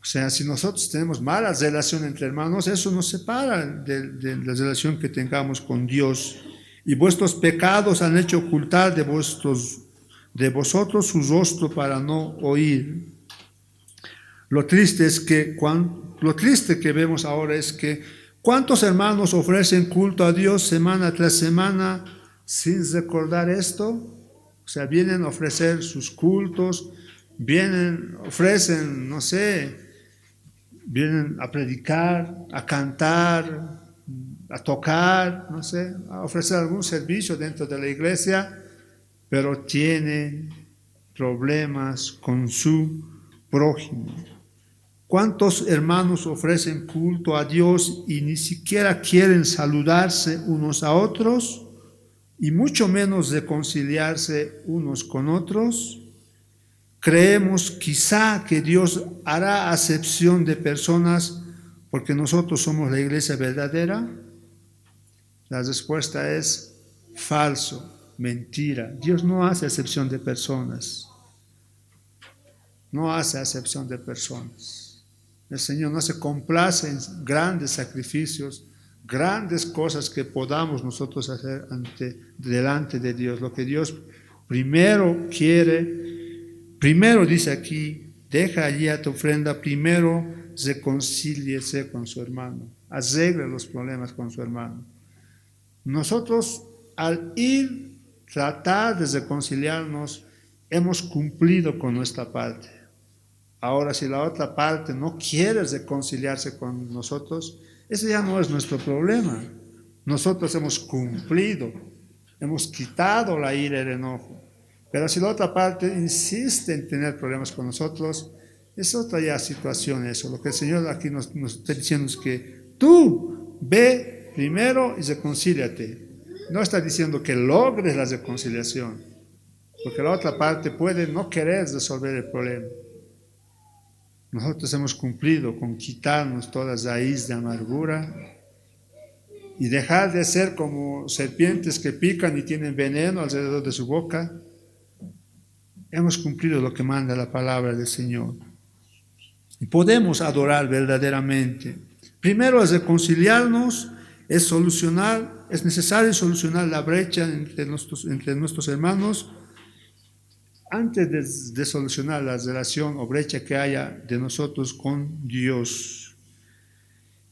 O sea, si nosotros tenemos malas relaciones entre hermanos, eso nos separa de la relación que tengamos con Dios. Y vuestros pecados han hecho ocultar de vosotros su rostro para no oír. Lo triste que vemos ahora es que ¿cuántos hermanos ofrecen culto a Dios semana tras semana sin recordar esto? O sea, vienen a ofrecer sus cultos, ofrecen, no sé, vienen a predicar, a cantar, a tocar, no sé, a ofrecer algún servicio dentro de la iglesia, pero tienen problemas con su prójimo. ¿Cuántos hermanos ofrecen culto a Dios y ni siquiera quieren saludarse unos a otros y mucho menos reconciliarse unos con otros? Creemos quizá que Dios hará acepción de personas porque nosotros somos la iglesia verdadera. La respuesta es falso, mentira. Dios no hace acepción de personas. No hace acepción de personas. El Señor no se complace en grandes sacrificios, grandes cosas que podamos nosotros hacer delante de Dios. Lo que Dios primero dice aquí: deja allí a tu ofrenda, primero reconcíliese con su hermano, arregle los problemas con su hermano. Nosotros, al tratar de reconciliarnos, hemos cumplido con nuestra parte. Ahora, si la otra parte no quiere reconciliarse con nosotros, ese ya no es nuestro problema. Nosotros hemos cumplido, hemos quitado la ira y el enojo. Pero si la otra parte insiste en tener problemas con nosotros, es otra ya situación eso. Lo que el Señor aquí nos está diciendo es que tú ve primero y reconcíliate. No está diciendo que logres la reconciliación, porque la otra parte puede no querer resolver el problema. Nosotros hemos cumplido con quitarnos toda raíz de amargura y dejar de ser como serpientes que pican y tienen veneno alrededor de su boca. Hemos cumplido lo que manda la palabra del Señor. Y podemos adorar verdaderamente. Primero es reconciliarnos, es necesario solucionar la brecha entre nuestros hermanos antes de solucionar la relación o brecha que haya de nosotros con Dios.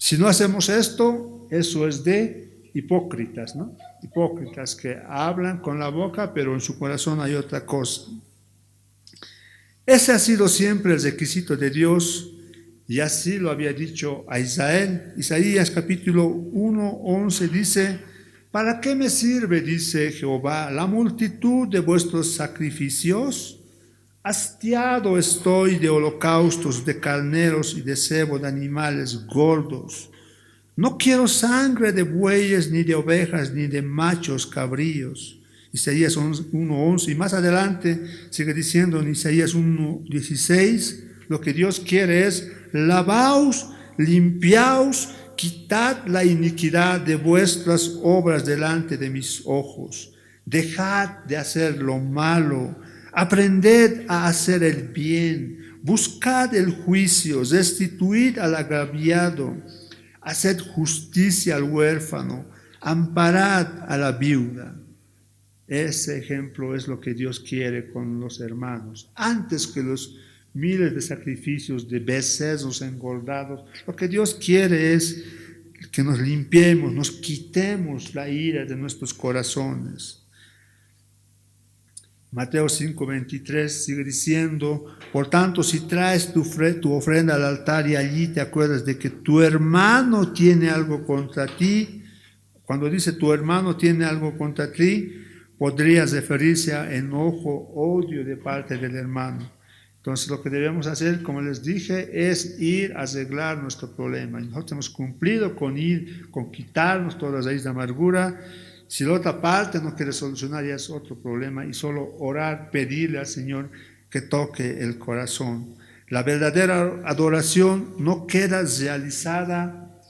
Si no hacemos esto, eso es de hipócritas, ¿no? Hipócritas que hablan con la boca, pero en su corazón hay otra cosa. Ese ha sido siempre el requisito de Dios, y así lo había dicho a Israel. Isaías capítulo 1:11 dice: ¿para qué me sirve, dice Jehová, la multitud de vuestros sacrificios? Hastiado estoy de holocaustos, de carneros y de cebo de animales gordos. No quiero sangre de bueyes, ni de ovejas, ni de machos cabríos. Isaías 1:11, y más adelante sigue diciendo en Isaías 1:16, lo que Dios quiere es: lavaos, limpiaos, quitad la iniquidad de vuestras obras delante de mis ojos. Dejad de hacer lo malo, aprended a hacer el bien, buscad el juicio, restituid al agraviado, haced justicia al huérfano, amparad a la viuda. Ese ejemplo es lo que Dios quiere con los hermanos. Antes que los miles de sacrificios de becerros engordados, lo que Dios quiere es que nos limpiemos, nos quitemos la ira de nuestros corazones. Mateo 5:23 sigue diciendo: por tanto, si traes tu ofrenda al altar y allí te acuerdas de que tu hermano tiene algo contra ti, cuando dice tu hermano tiene algo contra ti, podrías referirse a enojo, odio de parte del hermano. Entonces lo que debemos hacer, como les dije, es ir a arreglar nuestro problema. Nosotros hemos cumplido con quitarnos toda la raíz de amargura. Si la otra parte no quiere solucionar, ya es otro problema, y solo orar, pedirle al Señor que toque el corazón. La verdadera adoración no queda realizada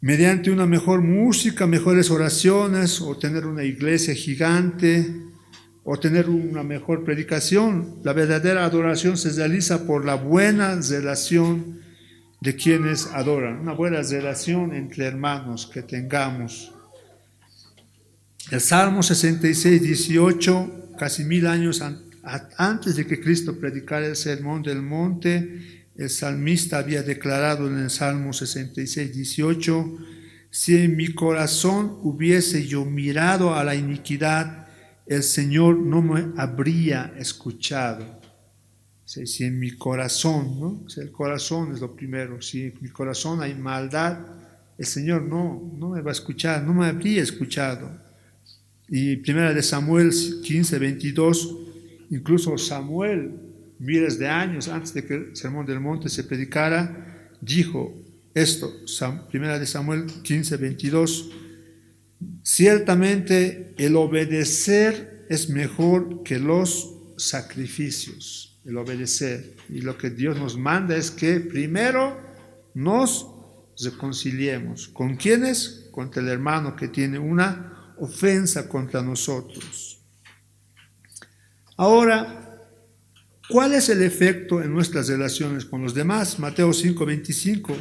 mediante una mejor música, mejores oraciones, o tener una iglesia gigante, o tener una mejor predicación. La verdadera adoración se realiza por la buena relación de quienes adoran, una buena relación entre hermanos que tengamos. El Salmo 66:18, casi 1000 años antes de que Cristo predicara el Sermón del Monte, el salmista había declarado en el Salmo 66:18: si en mi corazón hubiese yo mirado a la iniquidad, el Señor no me habría escuchado. Si en mi corazón, ¿no? O sea, el corazón es lo primero. Si en mi corazón hay maldad, el Señor no me va a escuchar, no me habría escuchado. Y primera de Samuel 15:22, incluso Samuel, miles de años antes de que el Sermón del Monte se predicara, dijo esto, primera de Samuel 15:22: ciertamente el obedecer es mejor que los sacrificios, el obedecer. Y lo que Dios nos manda es que primero nos reconciliemos. ¿Con quiénes? Contra el hermano que tiene una ofensa contra nosotros. Ahora, ¿cuál es el efecto en nuestras relaciones con los demás? Mateo 5:25.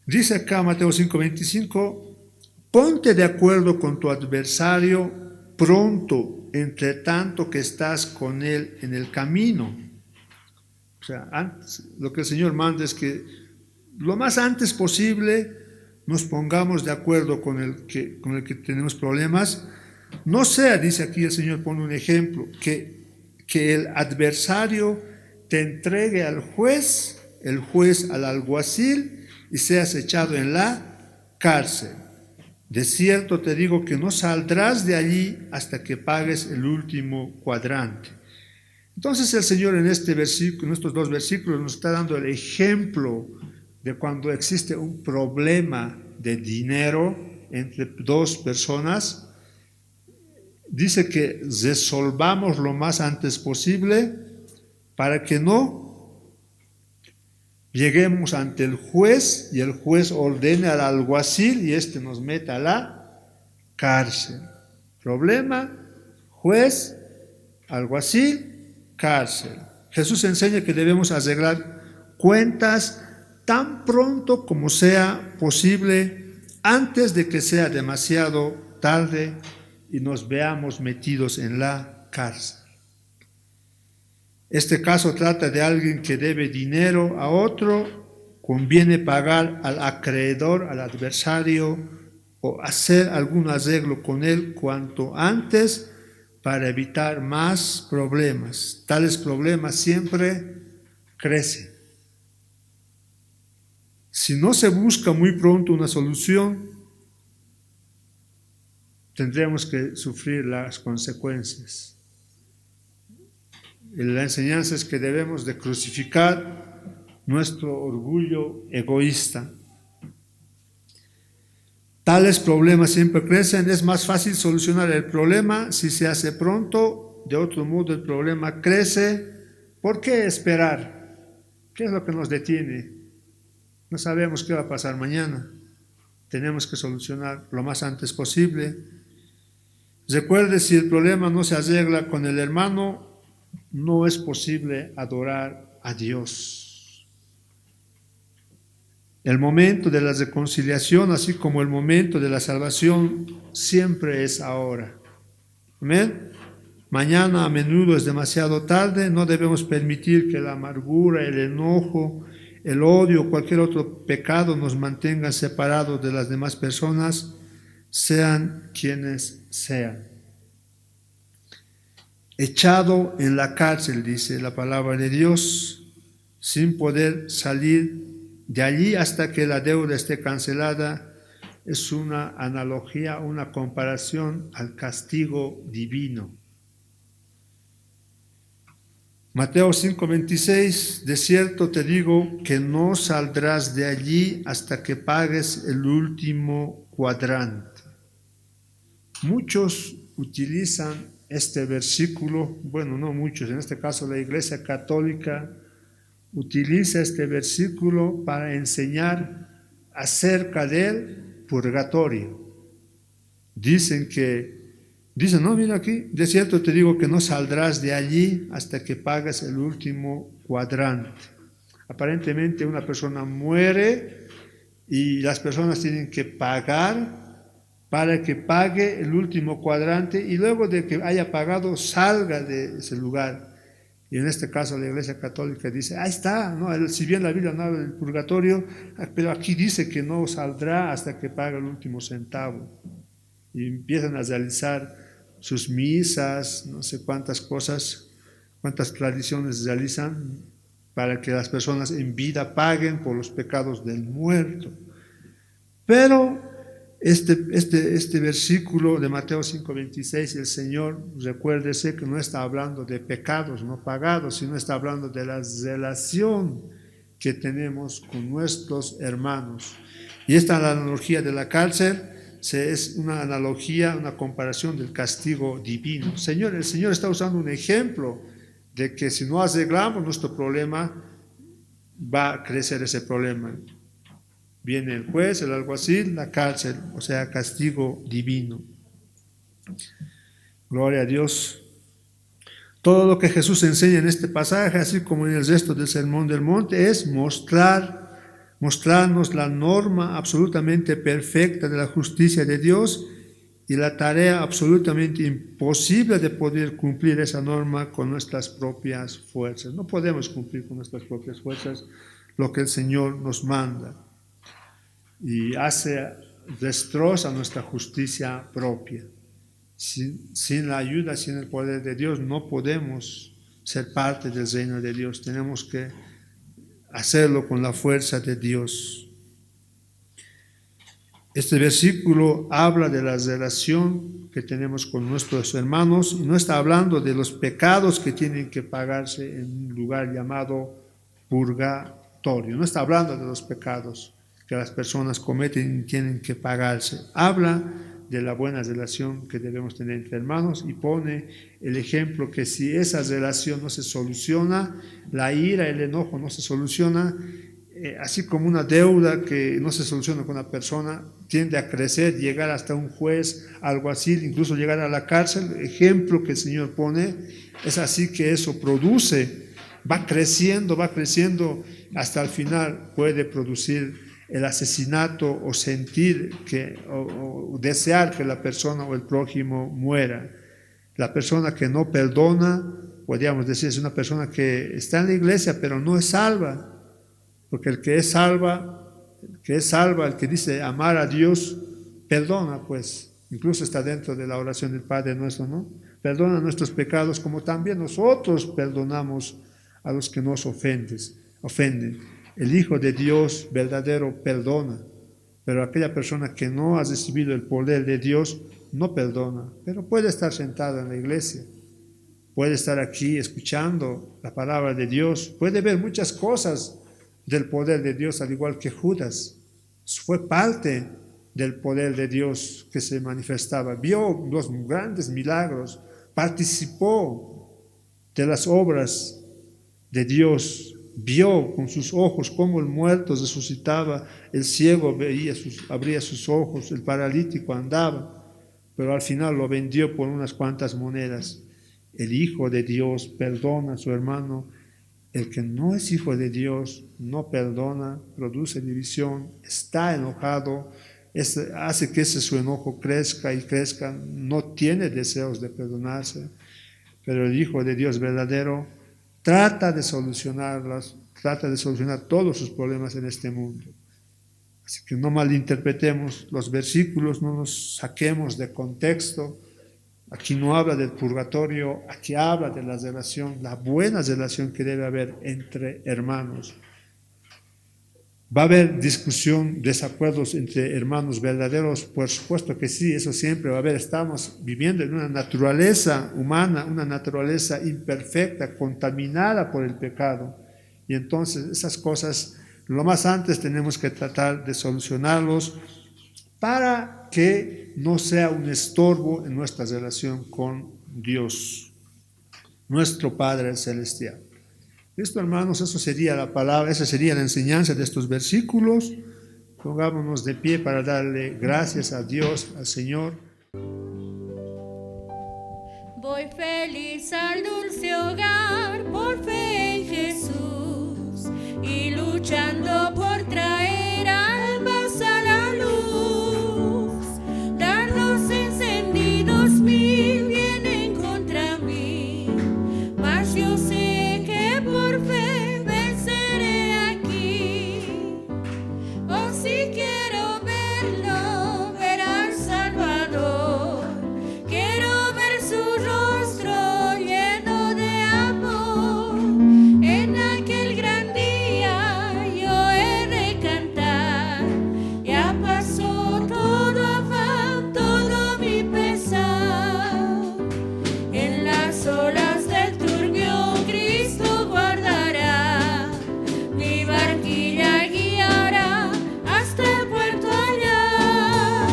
Dice acá Mateo 5:25: ponte de acuerdo con tu adversario pronto, entre tanto que estás con él en el camino. O sea, lo que el Señor manda es que lo más antes posible nos pongamos de acuerdo con el que tenemos problemas. No sea, dice aquí el Señor, pone un ejemplo, que el adversario te entregue al juez, el juez al alguacil, y seas echado en la cárcel. De cierto te digo que no saldrás de allí hasta que pagues el último cuadrante. Entonces el Señor en estos dos versículos nos está dando el ejemplo de cuando existe un problema de dinero entre dos personas. Dice que resolvamos lo más antes posible para que no lleguemos ante el juez y el juez ordene al alguacil y este nos meta a la cárcel. Problema, juez, alguacil, cárcel. Jesús enseña que debemos arreglar cuentas tan pronto como sea posible, antes de que sea demasiado tarde y nos veamos metidos en la cárcel. Este caso trata de alguien que debe dinero a otro conviene pagar al acreedor, al adversario, o hacer algún arreglo con él cuanto antes para evitar más problemas. Tales problemas siempre crecen. Si no se busca muy pronto una solución, tendremos que sufrir las consecuencias. La enseñanza es que debemos de crucificar nuestro orgullo egoísta. Tales problemas siempre crecen. Es más fácil solucionar el problema si se hace pronto. De otro modo, el problema crece. ¿Por qué esperar? ¿Qué es lo que nos detiene? No sabemos qué va a pasar mañana. Tenemos que solucionar lo más antes posible. Recuerde, si el problema no se arregla con el hermano, no es posible adorar a Dios. El momento de la reconciliación, así como el momento de la salvación, siempre es ahora. ¿Amén? Mañana a menudo es demasiado tarde. No debemos permitir que la amargura, el enojo, el odio o cualquier otro pecado nos mantengan separados de las demás personas, sean quienes sean. Echado en la cárcel, dice la palabra de Dios, sin poder salir de allí hasta que la deuda esté cancelada, es una analogía, una comparación al castigo divino. Mateo 5:26, de cierto te digo que no saldrás de allí hasta que pagues el último cuadrante. Muchos utilizan este versículo, bueno, no muchos, en este caso la Iglesia Católica utiliza este versículo para enseñar acerca del purgatorio. Dicen, no, mira aquí, de cierto te digo que no saldrás de allí hasta que pagues el último cuadrante. Aparentemente una persona muere y las personas tienen que pagar para que pague el último cuadrante y luego de que haya pagado salga de ese lugar. Y en este caso la Iglesia Católica dice, ahí está, ¿no? Si bien la Biblia no habla del purgatorio, pero aquí dice que no saldrá hasta que pague el último centavo. Y empiezan a realizar sus misas, no sé cuántas cosas, cuántas tradiciones realizan para que las personas en vida paguen por los pecados del muerto. Pero este versículo de Mateo 5:26, el Señor, recuérdese que no está hablando de pecados no pagados, sino está hablando de la relación que tenemos con nuestros hermanos. Y esta analogía de la cárcel es una analogía, una comparación del castigo divino. El Señor está usando un ejemplo de que si no arreglamos nuestro problema, va a crecer ese problema. Viene el juez, el alguacil, la cárcel, o sea, castigo divino. Gloria a Dios. Todo lo que Jesús enseña en este pasaje, así como en el resto del Sermón del Monte, es mostrarnos la norma absolutamente perfecta de la justicia de Dios y la tarea absolutamente imposible de poder cumplir esa norma con nuestras propias fuerzas. No podemos cumplir con nuestras propias fuerzas lo que el Señor nos manda. Y destroza nuestra justicia propia. Sin la ayuda, sin el poder de Dios, no podemos ser parte del reino de Dios. Tenemos que hacerlo con la fuerza de Dios. Este versículo habla de la relación que tenemos con nuestros hermanos y no está hablando de los pecados que tienen que pagarse en un lugar llamado purgatorio. No está hablando de los pecados que las personas cometen y tienen que pagarse. Habla de la buena relación que debemos tener entre hermanos y pone el ejemplo que si esa relación no se soluciona, la ira, el enojo no se soluciona, así como una deuda que no se soluciona con una persona, tiende a crecer, llegar hasta un juez, algo así, incluso llegar a la cárcel. El ejemplo que el Señor pone es así que eso produce, va creciendo, hasta el final puede producir el asesinato o sentir o desear que la persona o el prójimo muera. La persona que no perdona, podríamos decir, es una persona que está en la iglesia pero no es salva. Porque el que es salva, el que dice amar a Dios, perdona, pues, incluso está dentro de la oración del Padre nuestro, ¿no? Perdona nuestros pecados como también nosotros perdonamos a los que nos ofenden. El Hijo de Dios verdadero perdona, pero aquella persona que no ha recibido el poder de Dios no perdona, pero puede estar sentada en la iglesia, puede estar aquí escuchando la palabra de Dios, puede ver muchas cosas del poder de Dios, al igual que Judas. Fue parte del poder de Dios que se manifestaba, vio los grandes milagros, participó de las obras de Dios, vio con sus ojos cómo el muerto resucitaba, el ciego abría sus ojos, el paralítico andaba, pero al final lo vendió por unas cuantas monedas. El Hijo de Dios perdona a su hermano. El que no es hijo de Dios no perdona, produce división, está enojado, hace que ese su enojo crezca y crezca, no tiene deseos de perdonarse, pero el Hijo de Dios verdadero trata de solucionar todos sus problemas en este mundo. Así que no malinterpretemos los versículos, no nos saquemos de contexto. Aquí no habla del purgatorio, aquí habla de la relación, la buena relación que debe haber entre hermanos. ¿Va a haber discusión, desacuerdos entre hermanos verdaderos? Por supuesto que sí, eso siempre va a haber. Estamos viviendo en una naturaleza humana, una naturaleza imperfecta, contaminada por el pecado. Y entonces esas cosas, lo más antes tenemos que tratar de solucionarlos para que no sea un estorbo en nuestra relación con Dios, nuestro Padre Celestial. Esto, hermanos, eso sería la palabra, esa sería la enseñanza de estos versículos. Pongámonos de pie para darle gracias a Dios, al Señor. Voy feliz al dulce hogar por fe en Jesús y luchando por traer almas a la luz. Dardos encendidos mil vienen contra mí, mas yo sé que por fe venceré aquí. Oh, si quiero verlo, ver al Salvador, quiero ver su rostro lleno de amor. En aquel gran día yo he de cantar, ya pasó todo afán, todo mi pesar. En las olas del turbión Cristo guardará, mi barquilla guiará hasta el puerto allá.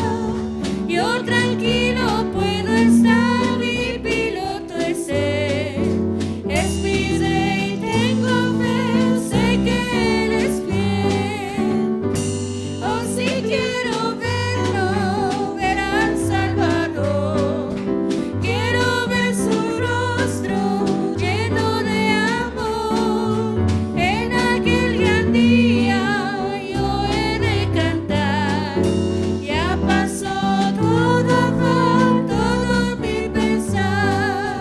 Yo tranquilo puedo estar, mi piloto es Él, es mi rey, tengo fe, sé que Él es fiel. Oh, si quiero verlo, ver al Salvador, quiero ver su rostro lleno de amor. En aquel gran día yo he de cantar, ya pasó todo afán, todo mi pesar.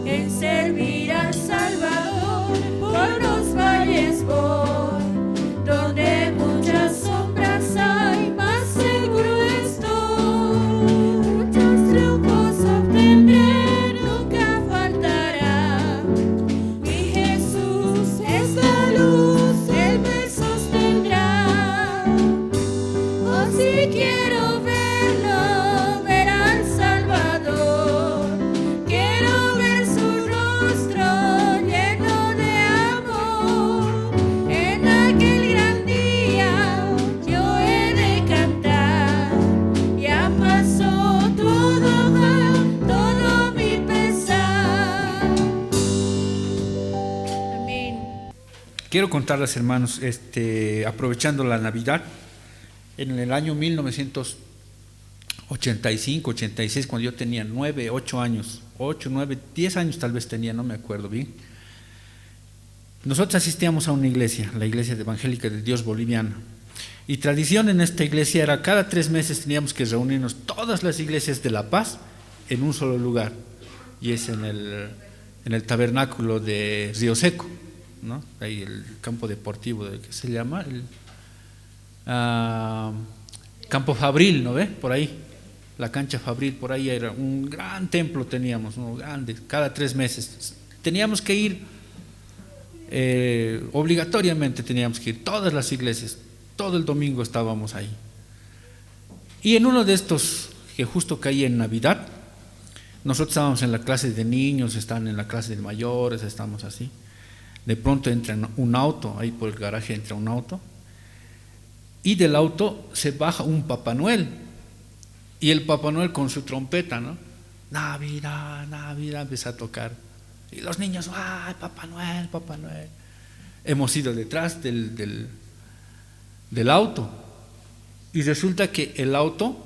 En servir al Salvador por los valles voy, donde muchas sombras hay, más seguro estoy. Muchos triunfos obtendré, nunca faltará. Mi Jesús es la luz, Él me sostendrá. Oh, si quiero verlo, ver al Salvador, quiero ver su rostro lleno de amor. En aquel gran día yo he de cantar, ya pasó todo afán, todo mi pesar. Amén. Quiero contarles, hermanos, aprovechando la Navidad, en el año 1985, 86, cuando yo tenía 9, 8 años, 8, 9, 10 años tal vez tenía, no me acuerdo bien. Nosotros asistíamos a una iglesia, la Iglesia Evangélica de Dios Boliviana, y tradición en esta iglesia era cada 3 meses teníamos que reunirnos todas las iglesias de La Paz en un solo lugar, y es en el tabernáculo de Río Seco. ¿no? Ahí el campo deportivo, ¿qué se llama? El Campo Fabril, ¿no ve? Por ahí, la cancha Fabril, por ahí era un gran templo teníamos, uno grande, cada 3 meses. Teníamos que ir, obligatoriamente teníamos que ir, todas las iglesias, todo el domingo estábamos ahí. Y en uno de estos, que justo caía en Navidad, nosotros estábamos en la clase de niños, están en la clase de mayores, estamos así. De pronto entra un auto, ahí por el garaje entra un auto, y del auto se baja un Papá Noel, y el Papá Noel con su trompeta, ¿no? Navidad, Navidad, empieza a tocar, y los niños, ¡ay, Papá Noel, Papá Noel! Hemos ido detrás del auto, y resulta que el auto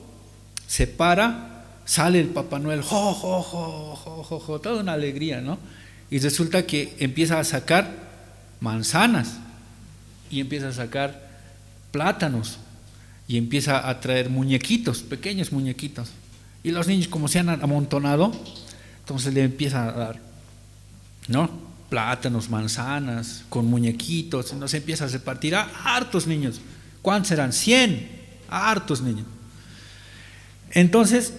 se para, sale el Papá Noel, ¡jo, jo, jo, jo, jo, jo! Toda una alegría, ¿no? Y resulta que empieza a sacar manzanas, y empieza a sacar plátanos, y empieza a traer muñequitos, pequeños muñequitos, y los niños, como se han amontonado, entonces le empieza a dar, ¿no? Plátanos, manzanas, con muñequitos, nos empieza a repartir a hartos niños. ¿Cuántos serán? 100, a hartos niños. Entonces,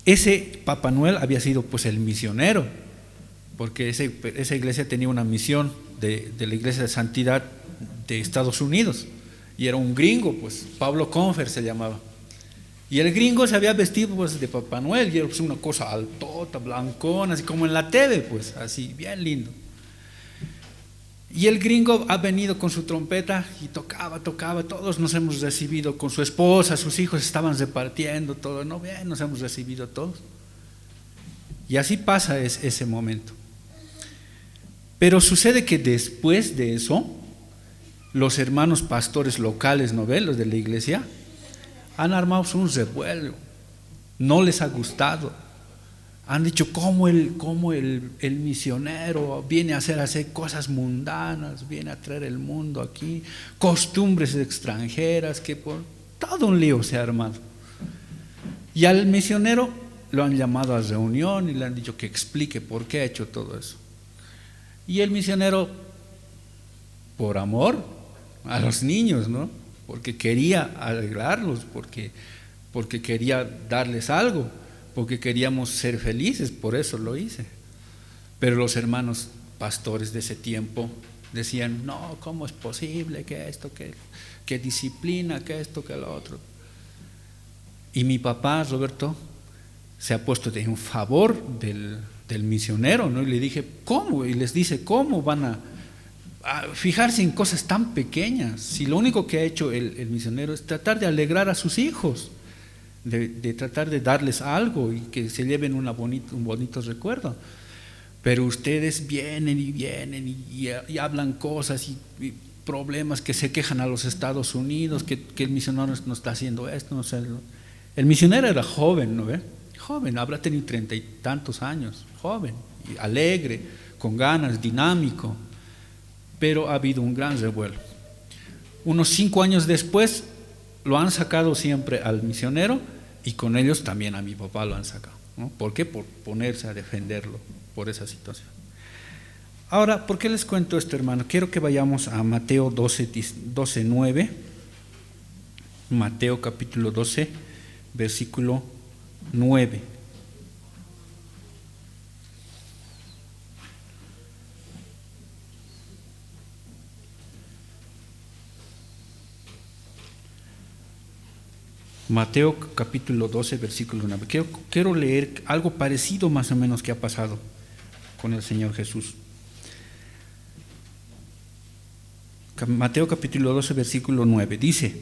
ese Papá Noel había sido pues el misionero, porque esa iglesia tenía una misión de la Iglesia de Santidad de Estados Unidos, y era un gringo, pues Pablo Confer se llamaba, y el gringo se había vestido pues de Papá Noel, y era pues una cosa altota, blancona, así como en la TV, pues así, bien lindo. Y el gringo ha venido con su trompeta y tocaba, todos nos hemos recibido con su esposa, sus hijos estaban repartiendo todo, no, bien, nos hemos recibido todos. Y así pasa ese momento. Pero sucede que después de eso, los hermanos pastores locales, ¿no ven? Los de la iglesia, han armado un revuelo, no les ha gustado. Han dicho cómo el misionero viene a hacer cosas mundanas, viene a traer el mundo aquí, costumbres extranjeras, que por todo un lío se ha armado. Y al misionero lo han llamado a reunión y le han dicho que explique por qué ha hecho todo eso. Y el misionero, por amor a los niños, ¿no? Porque quería alegrarlos, porque quería darles algo, porque queríamos ser felices, por eso lo hice. Pero los hermanos pastores de ese tiempo decían, no, ¿cómo es posible que esto, que disciplina, que esto, que lo otro? Y mi papá, Roberto, se ha puesto en favor del misionero, ¿no? Y le dije, ¿cómo? Y les dice, ¿cómo van a fijarse en cosas tan pequeñas? Si lo único que ha hecho el misionero es tratar de alegrar a sus hijos, de tratar de darles algo y que se lleven un bonito recuerdo. Pero ustedes vienen y hablan cosas y problemas, que se quejan a los Estados Unidos, que el misionero no está haciendo esto, no sé. El misionero era joven, ¿no ve? Joven, habrá tenido 30 y tantos años, joven, y alegre, con ganas, dinámico, pero ha habido un gran revuelo. Unos 5 años después lo han sacado siempre al misionero, y con ellos también a mi papá lo han sacado, ¿no? ¿Por qué? Por ponerse a defenderlo por esa situación. Ahora, ¿por qué les cuento esto, hermano? Quiero que vayamos a Mateo 12:9, Mateo capítulo 12, versículo 9. Mateo capítulo 12, versículo 9. Quiero leer algo parecido más o menos que ha pasado con el Señor Jesús. Mateo capítulo 12, versículo 9. Dice,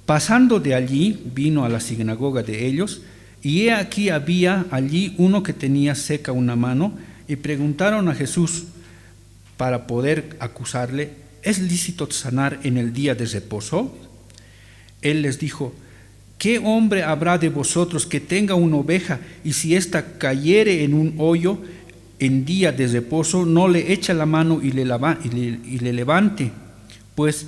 pasando de allí, vino a la sinagoga de ellos, y he aquí había allí uno que tenía seca una mano, y preguntaron a Jesús para poder acusarle, ¿es lícito sanar en el día de reposo? Él les dijo, ¿qué hombre habrá de vosotros que tenga una oveja y si ésta cayere en un hoyo en día de reposo, no le echa la mano y le levante? Pues,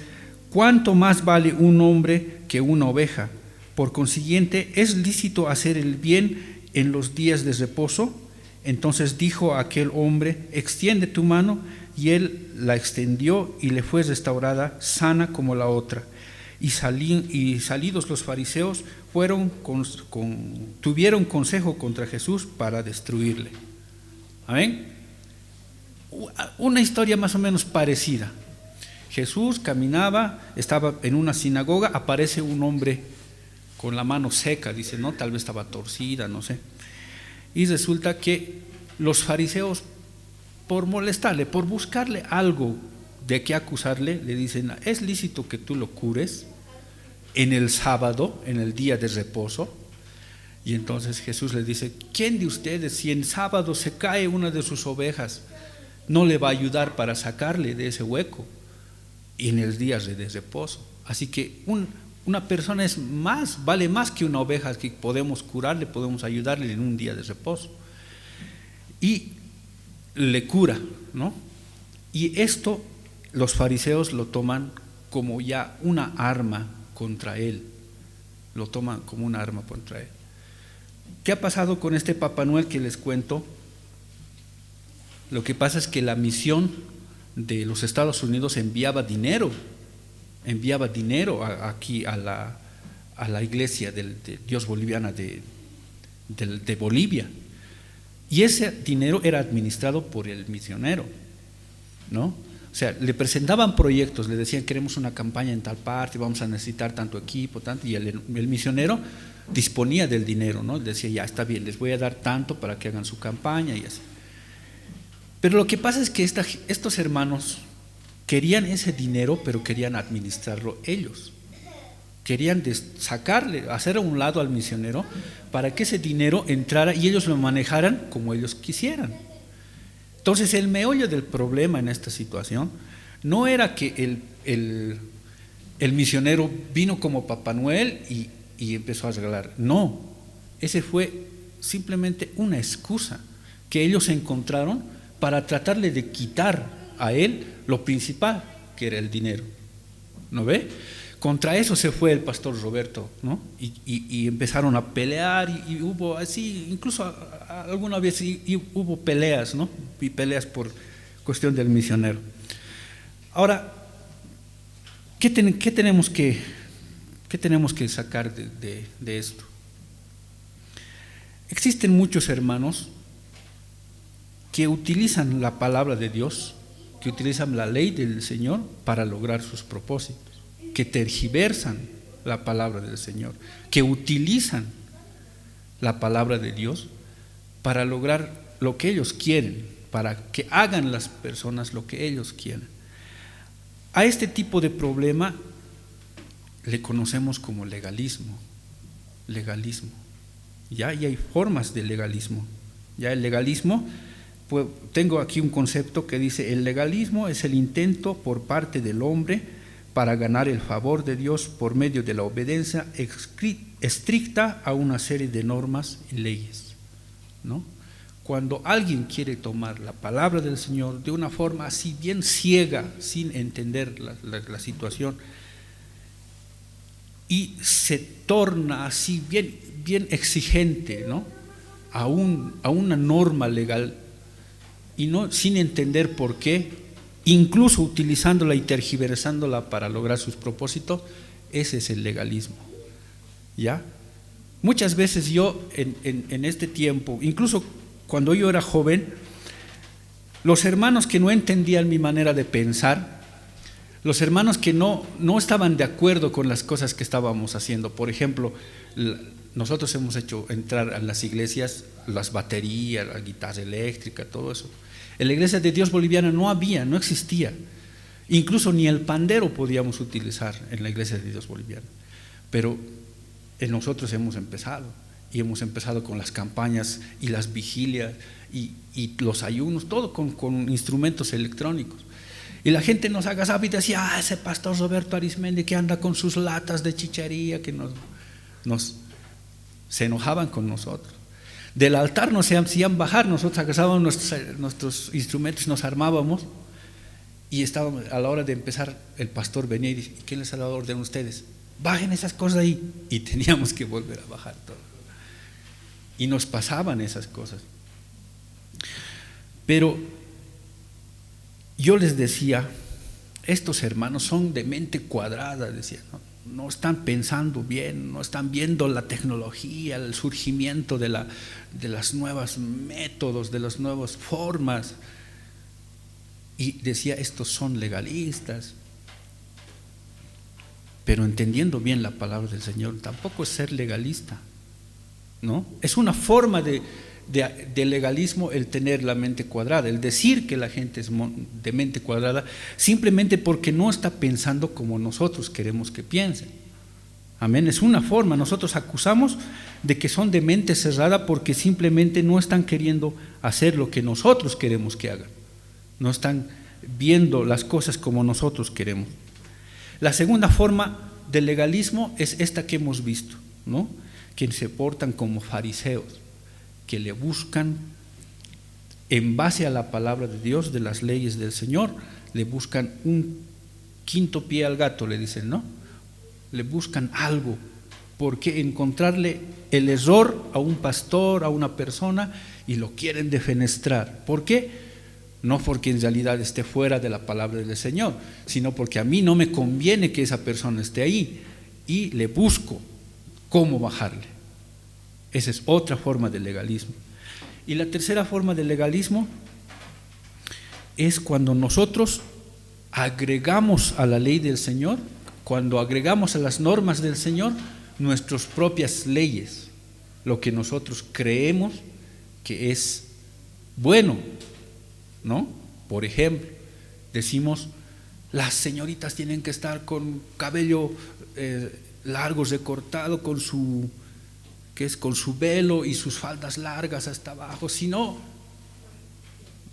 ¿cuánto más vale un hombre que una oveja? Por consiguiente, ¿es lícito hacer el bien en los días de reposo? Entonces dijo a aquel hombre, extiende tu mano, y él la extendió y le fue restaurada sana como la otra. Y salidos los fariseos tuvieron consejo contra Jesús para destruirle. Amén. Una historia más o menos parecida. Jesús caminaba, estaba en una sinagoga, aparece un hombre con la mano seca, dice, no, tal vez estaba torcida, no sé. Y resulta que los fariseos, por molestarle, por buscarle algo de qué acusarle, le dicen, ¿es lícito que tú lo cures en el sábado, en el día de reposo? Y entonces Jesús le dice, ¿quién de ustedes, si en sábado se cae una de sus ovejas, no le va a ayudar para sacarle de ese hueco? Y en el día de reposo. Así que una persona vale más que una oveja, que podemos curarle, podemos ayudarle en un día de reposo. Y le cura, ¿no? Y esto los fariseos lo toman como ya una arma contra él. Lo toman como una arma contra él. ¿Qué ha pasado con este Papá Noel que les cuento? Lo que pasa es que la misión de los Estados Unidos enviaba dinero aquí a la iglesia de Dios boliviana de Bolivia, y ese dinero era administrado por el misionero, ¿no? O sea, le presentaban proyectos, le decían queremos una campaña en tal parte, vamos a necesitar tanto equipo, tanto, y el misionero disponía del dinero, ¿no? Decía, ya está bien, les voy a dar tanto para que hagan su campaña y así. Pero lo que pasa es que estos hermanos querían ese dinero, pero querían administrarlo ellos. Querían sacarle, hacer a un lado al misionero para que ese dinero entrara y ellos lo manejaran como ellos quisieran. Entonces el meollo del problema en esta situación no era que el misionero vino como Papá Noel y empezó a regalar. No, ese fue simplemente una excusa que ellos encontraron para tratarle de quitar a él lo principal, que era el dinero. ¿No ve? Contra eso se fue el pastor Roberto, ¿no? Y empezaron a pelear y hubo así, incluso alguna vez hubo peleas, ¿no? Y peleas por cuestión del misionero. Ahora, ¿qué tenemos que sacar de esto? Existen muchos hermanos que utilizan la palabra de Dios, que utilizan la ley del Señor para lograr sus propósitos, que tergiversan la palabra del Señor, que utilizan la palabra de Dios para lograr lo que ellos quieren, para que hagan las personas lo que ellos quieren. A este tipo de problema le conocemos como legalismo. Ya, y hay formas de legalismo. Ya el legalismo, pues, tengo aquí un concepto que dice: el legalismo es el intento por parte del hombre para ganar el favor de Dios por medio de la obediencia estricta a una serie de normas y leyes, ¿no? Cuando alguien quiere tomar la palabra del Señor de una forma así bien ciega, sin entender la situación, y se torna así bien exigente, ¿no? a una norma legal, y no sin entender por qué, incluso utilizándola y tergiversándola para lograr sus propósitos, ese es el legalismo. ¿Ya? Muchas veces yo en este tiempo, incluso cuando yo era joven, los hermanos que no entendían mi manera de pensar, los hermanos que no estaban de acuerdo con las cosas que estábamos haciendo, por ejemplo, nosotros hemos hecho entrar a las iglesias las baterías, la guitarra eléctrica, todo eso. En la iglesia de Dios boliviana no existía, incluso ni el pandero podíamos utilizar en la iglesia de Dios boliviana, pero nosotros hemos empezado, y hemos empezado con las campañas y las vigilias y los ayunos, todo con instrumentos electrónicos. Y la gente nos agasaba y decía: ese pastor Roberto Arismendi que anda con sus latas de chicharía, que se enojaban con nosotros. Del altar nos hacían bajar, nosotros agasábamos nuestros instrumentos, nos armábamos, y estábamos, a la hora de empezar, el pastor venía y dice: ¿quién les ha dado orden a ustedes? Bajen esas cosas ahí. Y teníamos que volver a bajar todo. Y nos pasaban esas cosas. Pero yo les decía, estos hermanos son de mente cuadrada, decía, no están pensando bien, no están viendo la tecnología, el surgimiento de las nuevas métodos, de las nuevas formas. Y decía, estos son legalistas. Pero entendiendo bien la palabra del Señor, tampoco es ser legalista, ¿no? Es una forma de legalismo el tener la mente cuadrada, el decir que la gente es de mente cuadrada simplemente porque no está pensando como nosotros queremos que piensen. Amén, es una forma. Nosotros acusamos de que son de mente cerrada porque simplemente no están queriendo hacer lo que nosotros queremos que hagan, no están viendo las cosas como nosotros queremos. La segunda forma de legalismo es esta que hemos visto, ¿no? Que se portan como fariseos, que le buscan en base a la palabra de Dios, de las leyes del Señor, le buscan un quinto pie al gato, le dicen, ¿no? Le buscan algo, porque encontrarle el error a un pastor, a una persona, y lo quieren defenestrar. ¿Por qué? No porque en realidad esté fuera de la palabra del Señor, sino porque a mí no me conviene que esa persona esté ahí, y le busco cómo bajarle. Esa es otra forma de legalismo. Y la tercera forma de legalismo es cuando nosotros agregamos a la ley del Señor, cuando agregamos a las normas del Señor nuestras propias leyes, lo que nosotros creemos que es bueno, ¿no? Por ejemplo, decimos, las señoritas tienen que estar con cabello largo, recortado, con su velo y sus faldas largas hasta abajo, si no,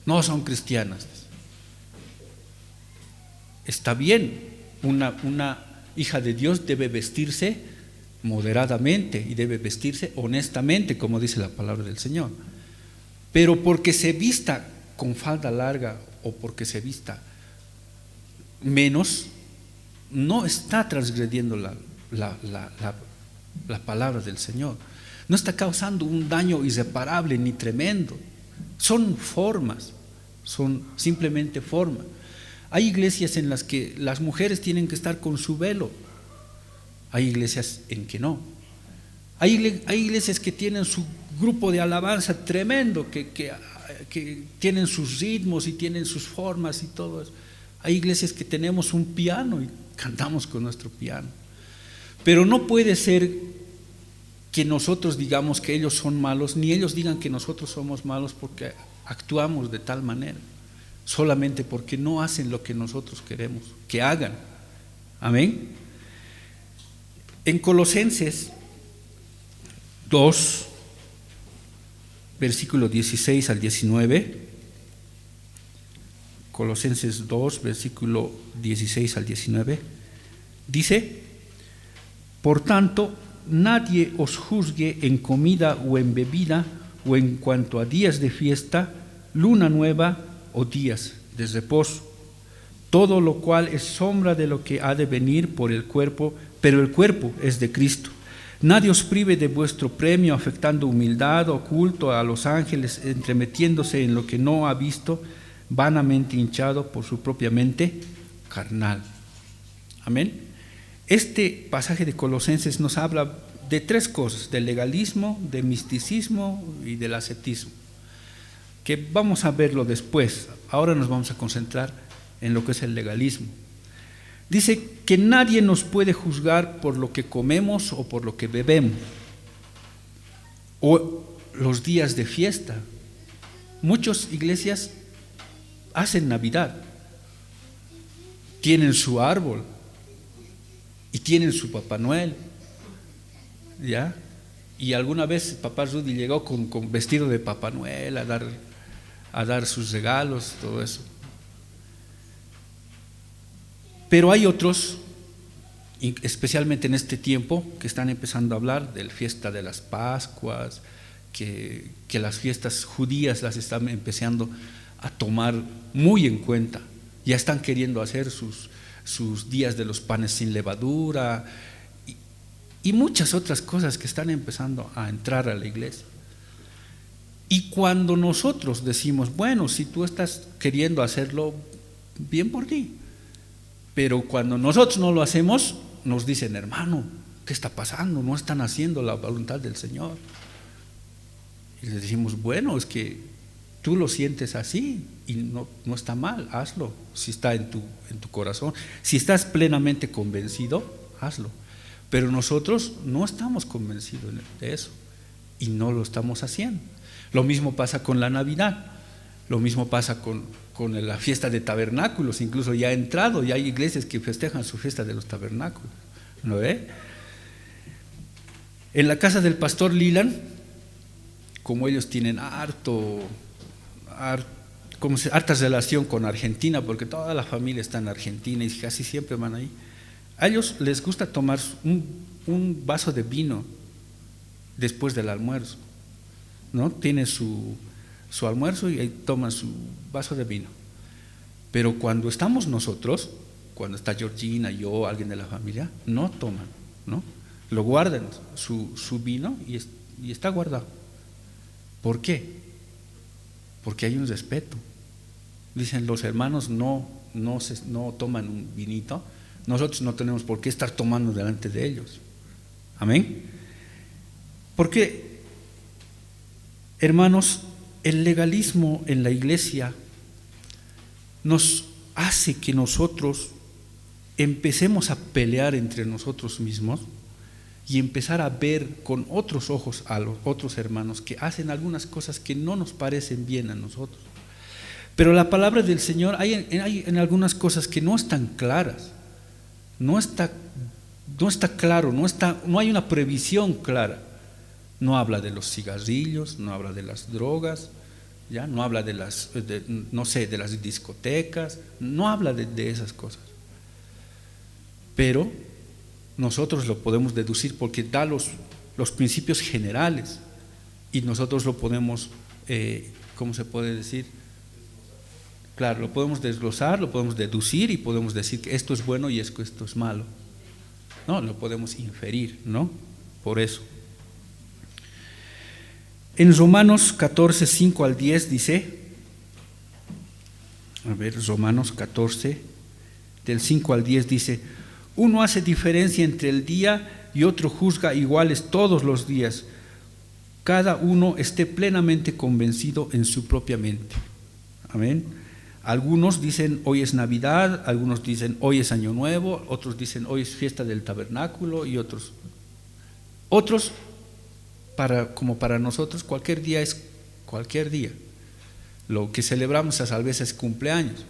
no son cristianas. Está bien, una hija de Dios debe vestirse moderadamente y debe vestirse honestamente, como dice la palabra del Señor, pero porque se vista con falda larga o porque se vista menos, no está transgrediendo la palabra del Señor, no está causando un daño irreparable ni tremendo. Son formas, son simplemente formas. Hay iglesias en las que las mujeres tienen que estar con su velo, hay iglesias en que no. Hay iglesias que tienen su grupo de alabanza tremendo, que tienen sus ritmos y tienen sus formas y todo eso. Hay iglesias que tenemos un piano y cantamos con nuestro piano. Pero no puede ser que nosotros digamos que ellos son malos, ni ellos digan que nosotros somos malos porque actuamos de tal manera, solamente porque no hacen lo que nosotros queremos que hagan. Amén. En Colosenses 2, versículo 16 al 19, Colosenses 2, versículo 16 al 19, dice: por tanto, nadie os juzgue en comida o en bebida, o en cuanto a días de fiesta, luna nueva o días de reposo, todo lo cual es sombra de lo que ha de venir por el cuerpo, pero el cuerpo es de Cristo. Nadie os prive de vuestro premio, afectando humildad o culto a los ángeles, entremetiéndose en lo que no ha visto, vanamente hinchado por su propia mente carnal. Amén. Este pasaje de Colosenses nos habla de tres cosas: del legalismo, del misticismo y del ascetismo, que vamos a verlo después. Ahora nos vamos a concentrar en lo que es el legalismo. Dice que nadie nos puede juzgar por lo que comemos o por lo que bebemos, o los días de fiesta. Muchas iglesias hacen Navidad, tienen su árbol y tienen su Papá Noel, ¿ya? Y alguna vez Papá Rudy llegó con vestido de Papá Noel a dar sus regalos, todo eso. Pero hay otros, especialmente en este tiempo, que están empezando a hablar de la fiesta de las Pascuas, que las fiestas judías las están empezando a tomar muy en cuenta. Ya están queriendo hacer sus días de los panes sin levadura y muchas otras cosas que están empezando a entrar a la iglesia. Y cuando nosotros decimos, bueno, si tú estás queriendo hacerlo, bien por ti. Pero cuando nosotros no lo hacemos, nos dicen, hermano, ¿qué está pasando? No están haciendo la voluntad del Señor. Y les decimos, bueno, es que tú lo sientes así y no está mal, hazlo. Si está en tu corazón, si estás plenamente convencido, hazlo. Pero nosotros no estamos convencidos de eso y no lo estamos haciendo. Lo mismo pasa con la Navidad, lo mismo pasa con la fiesta de tabernáculos. Incluso ya ha entrado, ya hay iglesias que festejan su fiesta de los tabernáculos, ¿no ve? En la casa del pastor Lilan, como ellos tienen harta relación con Argentina, porque toda la familia está en Argentina y casi siempre van ahí, a ellos les gusta tomar un vaso de vino después del almuerzo, ¿no? Tienen su almuerzo y ahí toman su vaso de vino. Pero cuando estamos nosotros, cuando está Georgina, yo, alguien de la familia, no toman, ¿no? Lo guardan su vino y está guardado. ¿Por qué? Porque hay un respeto. Dicen los hermanos no toman un vinito, nosotros no tenemos por qué estar tomando delante de ellos. Amén. Porque, hermanos, el legalismo en la iglesia nos hace que nosotros empecemos a pelear entre nosotros mismos y empezar a ver con otros ojos a los otros hermanos que hacen algunas cosas que no nos parecen bien a nosotros. Pero la palabra del Señor hay en algunas cosas que no están claras, no está claro, no hay una previsión clara. No habla de los cigarrillos, no habla de las drogas, ya no habla de las discotecas, no habla de esas cosas. Pero nosotros lo podemos deducir porque da los principios generales y nosotros lo podemos, ¿cómo se puede decir? Claro, lo podemos desglosar, lo podemos deducir y podemos decir que esto es bueno y esto es malo. No, lo podemos inferir, ¿no? Por eso. En Romanos 14, 5 al 10 dice, Romanos 14, del 5 al 10 dice, uno hace diferencia entre el día y otro juzga iguales todos los días. Cada uno esté plenamente convencido en su propia mente. Amén. Algunos dicen hoy es Navidad, algunos dicen hoy es Año Nuevo, otros dicen hoy es fiesta del tabernáculo y otros como para nosotros cualquier día es cualquier día. Lo que celebramos a veces es cumpleaños.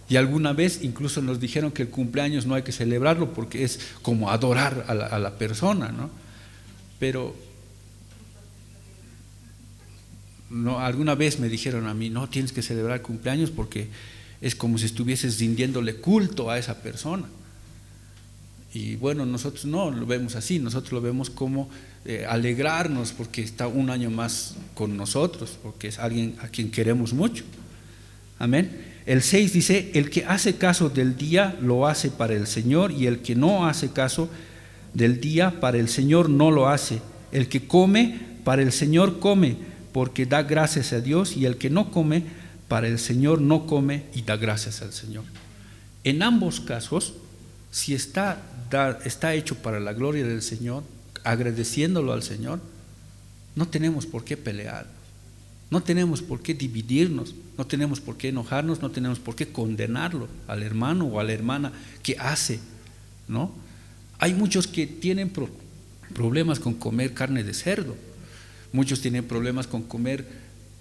Y alguna vez incluso nos dijeron que el cumpleaños no hay que celebrarlo porque es como adorar a la persona, ¿no? Pero no, alguna vez me dijeron a mí, no tienes que celebrar cumpleaños porque es como si estuvieses rindiéndole culto a esa persona. Y bueno, nosotros no lo vemos así, nosotros lo vemos como alegrarnos porque está un año más con nosotros, porque es alguien a quien queremos mucho. Amén. El 6 dice, el que hace caso del día lo hace para el Señor y el que no hace caso del día para el Señor no lo hace. El que come para el Señor come porque da gracias a Dios y el que no come para el Señor no come y da gracias al Señor. En ambos casos, si está hecho para la gloria del Señor, agradeciéndolo al Señor, no tenemos por qué pelear, no tenemos por qué dividirnos, no tenemos por qué enojarnos, no tenemos por qué condenarlo al hermano o a la hermana que hace, ¿no? Hay muchos que tienen problemas con comer carne de cerdo, muchos tienen problemas con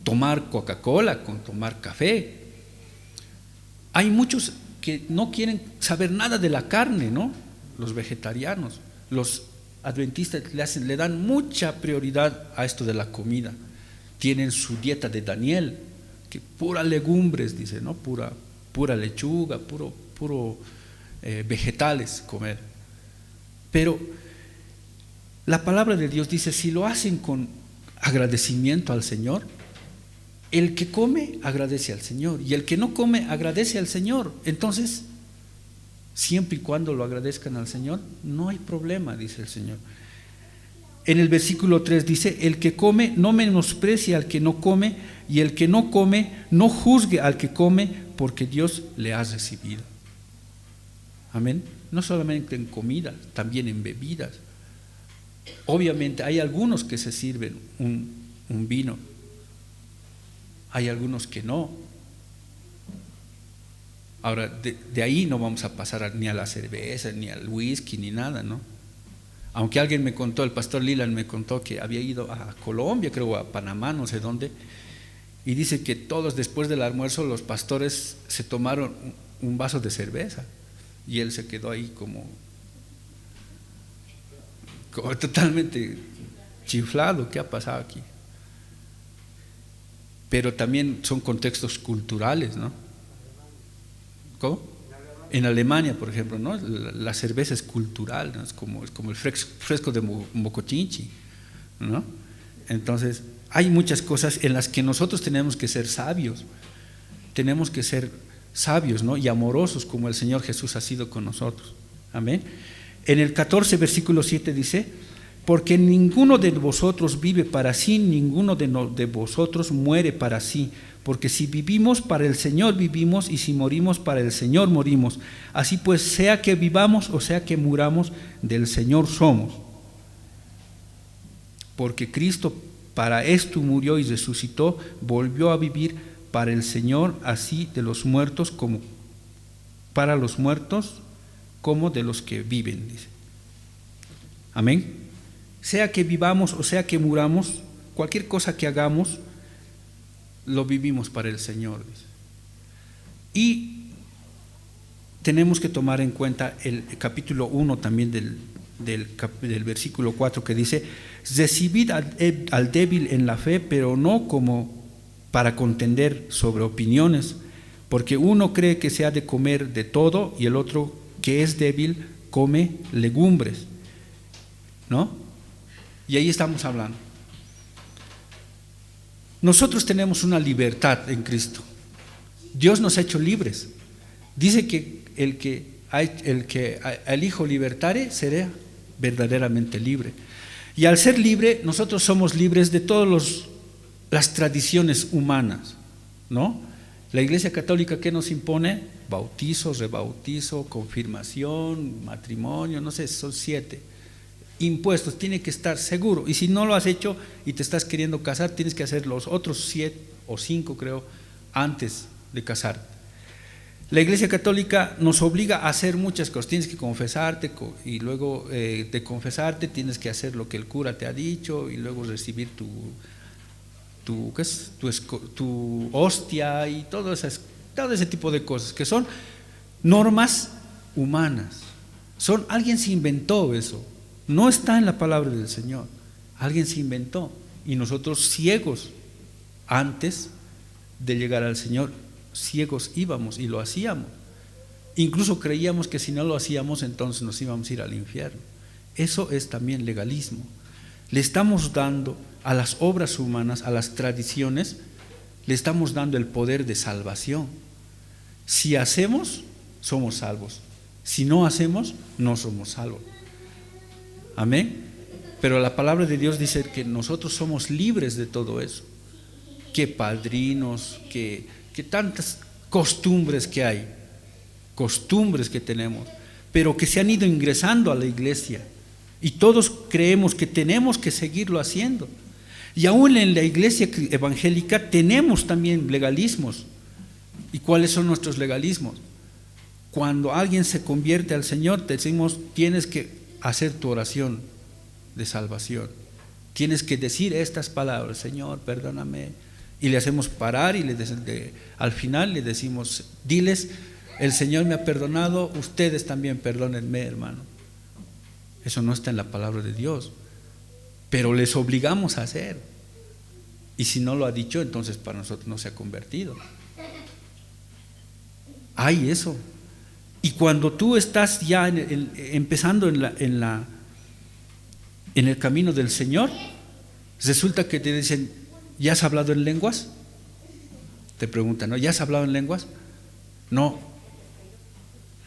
tomar Coca-Cola, con tomar café. Hay muchos que no quieren saber nada de la carne, ¿no? Los vegetarianos, los adventistas le dan mucha prioridad a esto de la comida. Tienen su dieta de Daniel, que pura legumbres, dice, ¿no? Pura lechuga, puro vegetales comer. Pero la palabra de Dios dice, si lo hacen con agradecimiento al Señor, el que come agradece al Señor y el que no come agradece al Señor. Entonces, siempre y cuando lo agradezcan al Señor, no hay problema, dice el Señor. En el versículo 3 dice, el que come no menosprecie al que no come y el que no come no juzgue al que come porque Dios le ha recibido. Amén. No solamente en comida, también en bebidas. Obviamente hay algunos que se sirven un vino, hay algunos que no. Ahora, de ahí no vamos a pasar ni a la cerveza, ni al whisky, ni nada, ¿no? Aunque alguien me contó, el pastor Lilan me contó que había ido a Colombia, creo, a Panamá, no sé dónde, y dice que todos después del almuerzo los pastores se tomaron un vaso de cerveza y él se quedó ahí como totalmente chiflado. ¿Qué ha pasado aquí? Pero también son contextos culturales, ¿no? ¿Cómo? En Alemania, por ejemplo, ¿no? La cerveza es cultural, ¿no? Es como el fresco de Mocochinchi, ¿no? Entonces, hay muchas cosas en las que nosotros tenemos que ser sabios, ¿no? Y amorosos como el Señor Jesús ha sido con nosotros. Amén. En el 14, versículo 7 dice: porque ninguno de vosotros vive para sí, ninguno de vosotros muere para sí. Porque si vivimos, para el Señor vivimos, y si morimos, para el Señor morimos. Así pues, sea que vivamos o sea que muramos, del Señor somos. Porque Cristo para esto murió y resucitó, volvió a vivir para el Señor, así de los muertos como para los muertos, como de los que viven, dice. Amén. Sea que vivamos o sea que muramos, cualquier cosa que hagamos, lo vivimos para el Señor, dice. Y tenemos que tomar en cuenta el capítulo 1 también del versículo 4, que dice: recibid al débil en la fe, pero no como para contender sobre opiniones, porque uno cree que se ha de comer de todo y el otro, que es débil, come legumbres, ¿no? Y ahí estamos hablando. Nosotros tenemos una libertad en Cristo. Dios nos ha hecho libres. Dice que el que al Hijo libertare será verdaderamente libre. Y al ser libre, nosotros somos libres de todas las tradiciones humanas, ¿no? La Iglesia Católica, ¿qué nos impone? Bautizo, rebautizo, confirmación, matrimonio, no sé, son 7 impuestos, tiene que estar seguro. Y si no lo has hecho y te estás queriendo casar, tienes que hacer los otros 7 o 5, creo, antes de casarte. La Iglesia Católica nos obliga a hacer muchas cosas. Tienes que confesarte y luego de confesarte tienes que hacer lo que el cura te ha dicho y luego recibir tu hostia y todo ese tipo de cosas que son normas humanas. Alguien se inventó eso. No está en la palabra del Señor. Alguien se inventó y nosotros ciegos, antes de llegar al Señor, ciegos íbamos y lo hacíamos. Incluso creíamos que si no lo hacíamos, entonces nos íbamos a ir al infierno. Eso es también legalismo. Le estamos dando a las obras humanas, a las tradiciones, le estamos dando el poder de salvación. Si hacemos, somos salvos. Si no hacemos, no somos salvos. Amén. Pero la palabra de Dios dice que nosotros somos libres de todo eso. Que padrinos, que tantas costumbres que hay, costumbres que tenemos, pero que se han ido ingresando a la iglesia. Y todos creemos que tenemos que seguirlo haciendo. Y aún en la iglesia evangélica tenemos también legalismos. ¿Y cuáles son nuestros legalismos? Cuando alguien se convierte al Señor, te decimos: tienes que hacer tu oración de salvación. Tienes que decir estas palabras: Señor, perdóname. Y le hacemos parar y al final le decimos: diles, el Señor me ha perdonado, ustedes también perdónenme, hermano. Eso no está en la palabra de Dios, pero les obligamos a hacer. Y si no lo ha dicho, entonces para nosotros no se ha convertido. Hay eso. Y cuando tú estás ya empezando en el camino del Señor, resulta que te dicen: ¿ya has hablado en lenguas? Te preguntan, ¿no? ¿Ya has hablado en lenguas? No.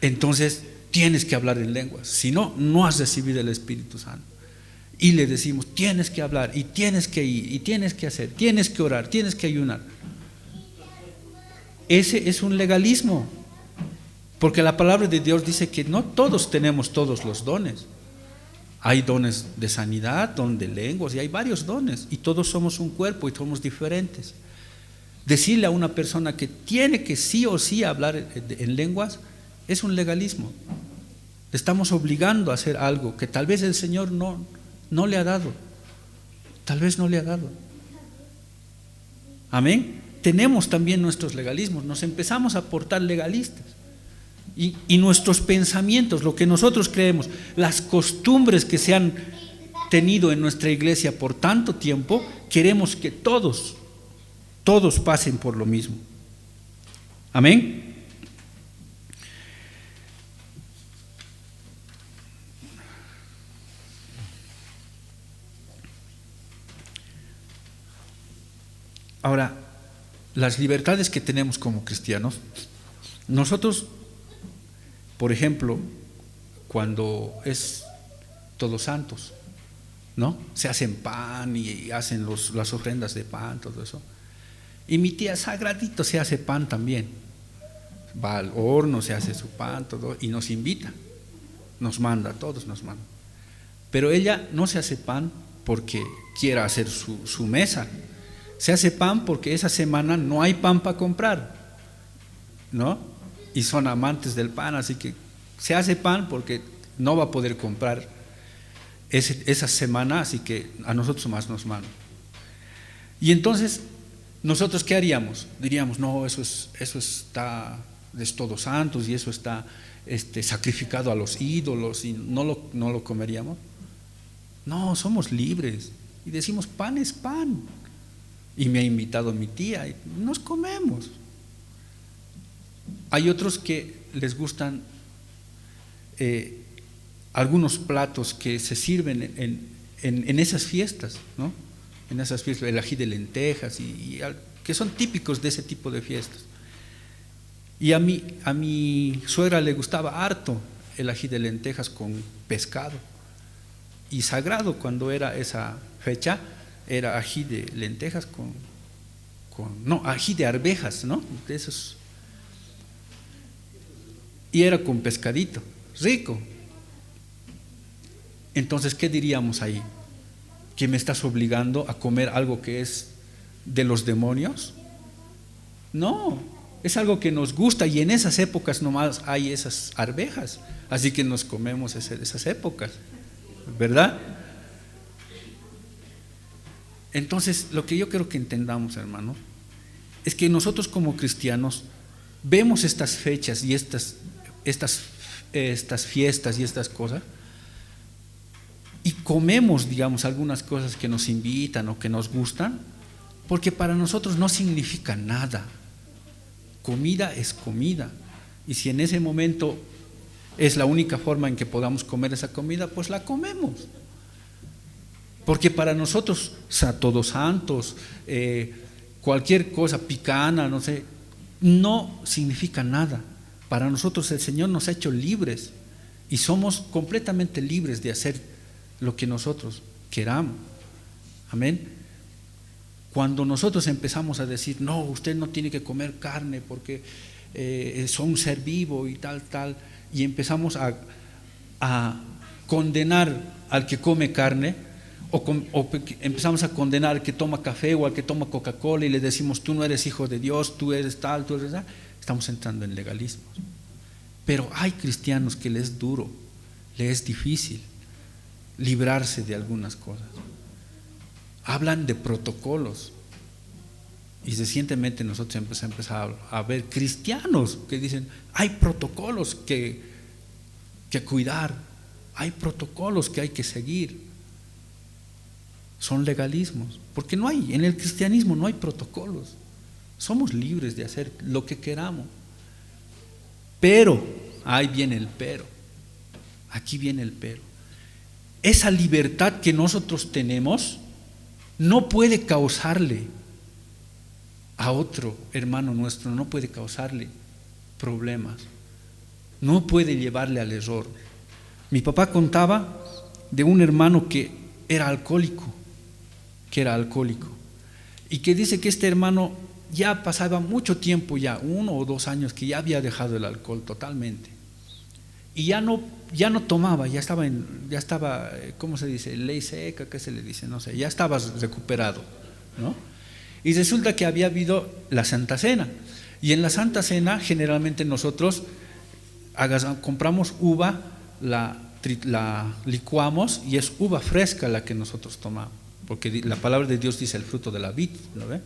Entonces tienes que hablar en lenguas, si no, no has recibido el Espíritu Santo. Y le decimos: tienes que hablar, y tienes que ir, y tienes que hacer, tienes que orar, tienes que ayunar. ese es un legalismo, porque la palabra de Dios dice que no todos tenemos todos los dones. Hay dones de sanidad, don de lenguas, y hay varios dones, y todos somos un cuerpo y somos diferentes. Decirle a una persona que tiene que sí o sí hablar en lenguas es un legalismo. Le estamos obligando a hacer algo que tal vez el Señor no le ha dado. Tal vez no le ha dado. Amén. Tenemos también nuestros legalismos, nos empezamos a portar legalistas. Y nuestros pensamientos, lo que nosotros creemos, las costumbres que se han tenido en nuestra iglesia por tanto tiempo, queremos que todos pasen por lo mismo. Amén. Ahora, las libertades que tenemos como cristianos, nosotros, por ejemplo, cuando es Todos Santos, ¿no? Se hacen pan y hacen las ofrendas de pan, todo eso. Y mi tía sagradito se hace pan también. Va al horno, se hace su pan, todo, y nos invita. Nos manda, a todos nos manda. Pero ella no se hace pan porque quiera hacer su mesa. Se hace pan porque esa semana no hay pan para comprar, ¿no? Y son amantes del pan, así que se hace pan porque no va a poder comprar esa semana, así que a nosotros más nos mandan. Y entonces, ¿nosotros qué haríamos? Diríamos, no, eso está de Todos Santos y eso está sacrificado a los ídolos y no lo comeríamos. No, somos libres y decimos, pan es pan. Y me ha invitado mi tía y nos comemos. Hay otros que les gustan algunos platos que se sirven en esas fiestas, ¿no? En esas fiestas, el ají de lentejas que son típicos de ese tipo de fiestas. Y a mi suegra le gustaba harto el ají de lentejas con pescado. Y sagrado cuando era esa fecha era ají de lentejas ají de arvejas, ¿no? De esos. Y era con pescadito, rico. Entonces, ¿qué diríamos ahí? ¿Que me estás obligando a comer algo que es de los demonios? No, es algo que nos gusta y en esas épocas nomás hay esas arvejas, así que nos comemos esas épocas, ¿verdad? Entonces, lo que yo quiero que entendamos, hermano, es que nosotros como cristianos vemos estas fechas y estas fiestas y estas cosas y comemos, digamos, algunas cosas que nos invitan o que nos gustan, porque para nosotros no significa nada. Comida es comida, y si en ese momento es la única forma en que podamos comer esa comida, pues la comemos. Porque para nosotros, Todos Santos, cualquier cosa picana, no sé, no significa nada. Para nosotros el Señor nos ha hecho libres y somos completamente libres de hacer lo que nosotros queramos. Amén. Cuando nosotros empezamos a decir, no, usted no tiene que comer carne porque son un ser vivo y tal, y empezamos a condenar al que come carne, o empezamos a condenar al que toma café o al que toma Coca-Cola y le decimos, tú no eres hijo de Dios, tú eres tal, tú eres tal, estamos entrando en legalismos. Pero hay cristianos que les es duro, les es difícil librarse de algunas cosas. Hablan de protocolos y recientemente nosotros empezamos a ver cristianos que dicen, hay protocolos que cuidar, hay protocolos que hay que seguir. Son legalismos, porque en el cristianismo no hay protocolos, somos libres de hacer lo que queramos. Pero, ahí viene el pero, aquí viene el pero. Esa libertad que nosotros tenemos no puede causarle a otro hermano nuestro, no puede causarle problemas, no puede llevarle al error. Mi papá contaba de un hermano que era alcohólico y que dice que este hermano ya pasaba mucho tiempo, ya 1 o 2 años que ya había dejado el alcohol totalmente. Y ya no tomaba, ya estaba, ¿cómo se dice? Ley seca, ¿qué se le dice? No sé, ya estaba recuperado, ¿no? Y resulta que había habido la Santa Cena. Y en la Santa Cena generalmente nosotros compramos uva, la licuamos y es uva fresca la que nosotros tomamos, porque la palabra de Dios dice el fruto de la vid, ¿no ve?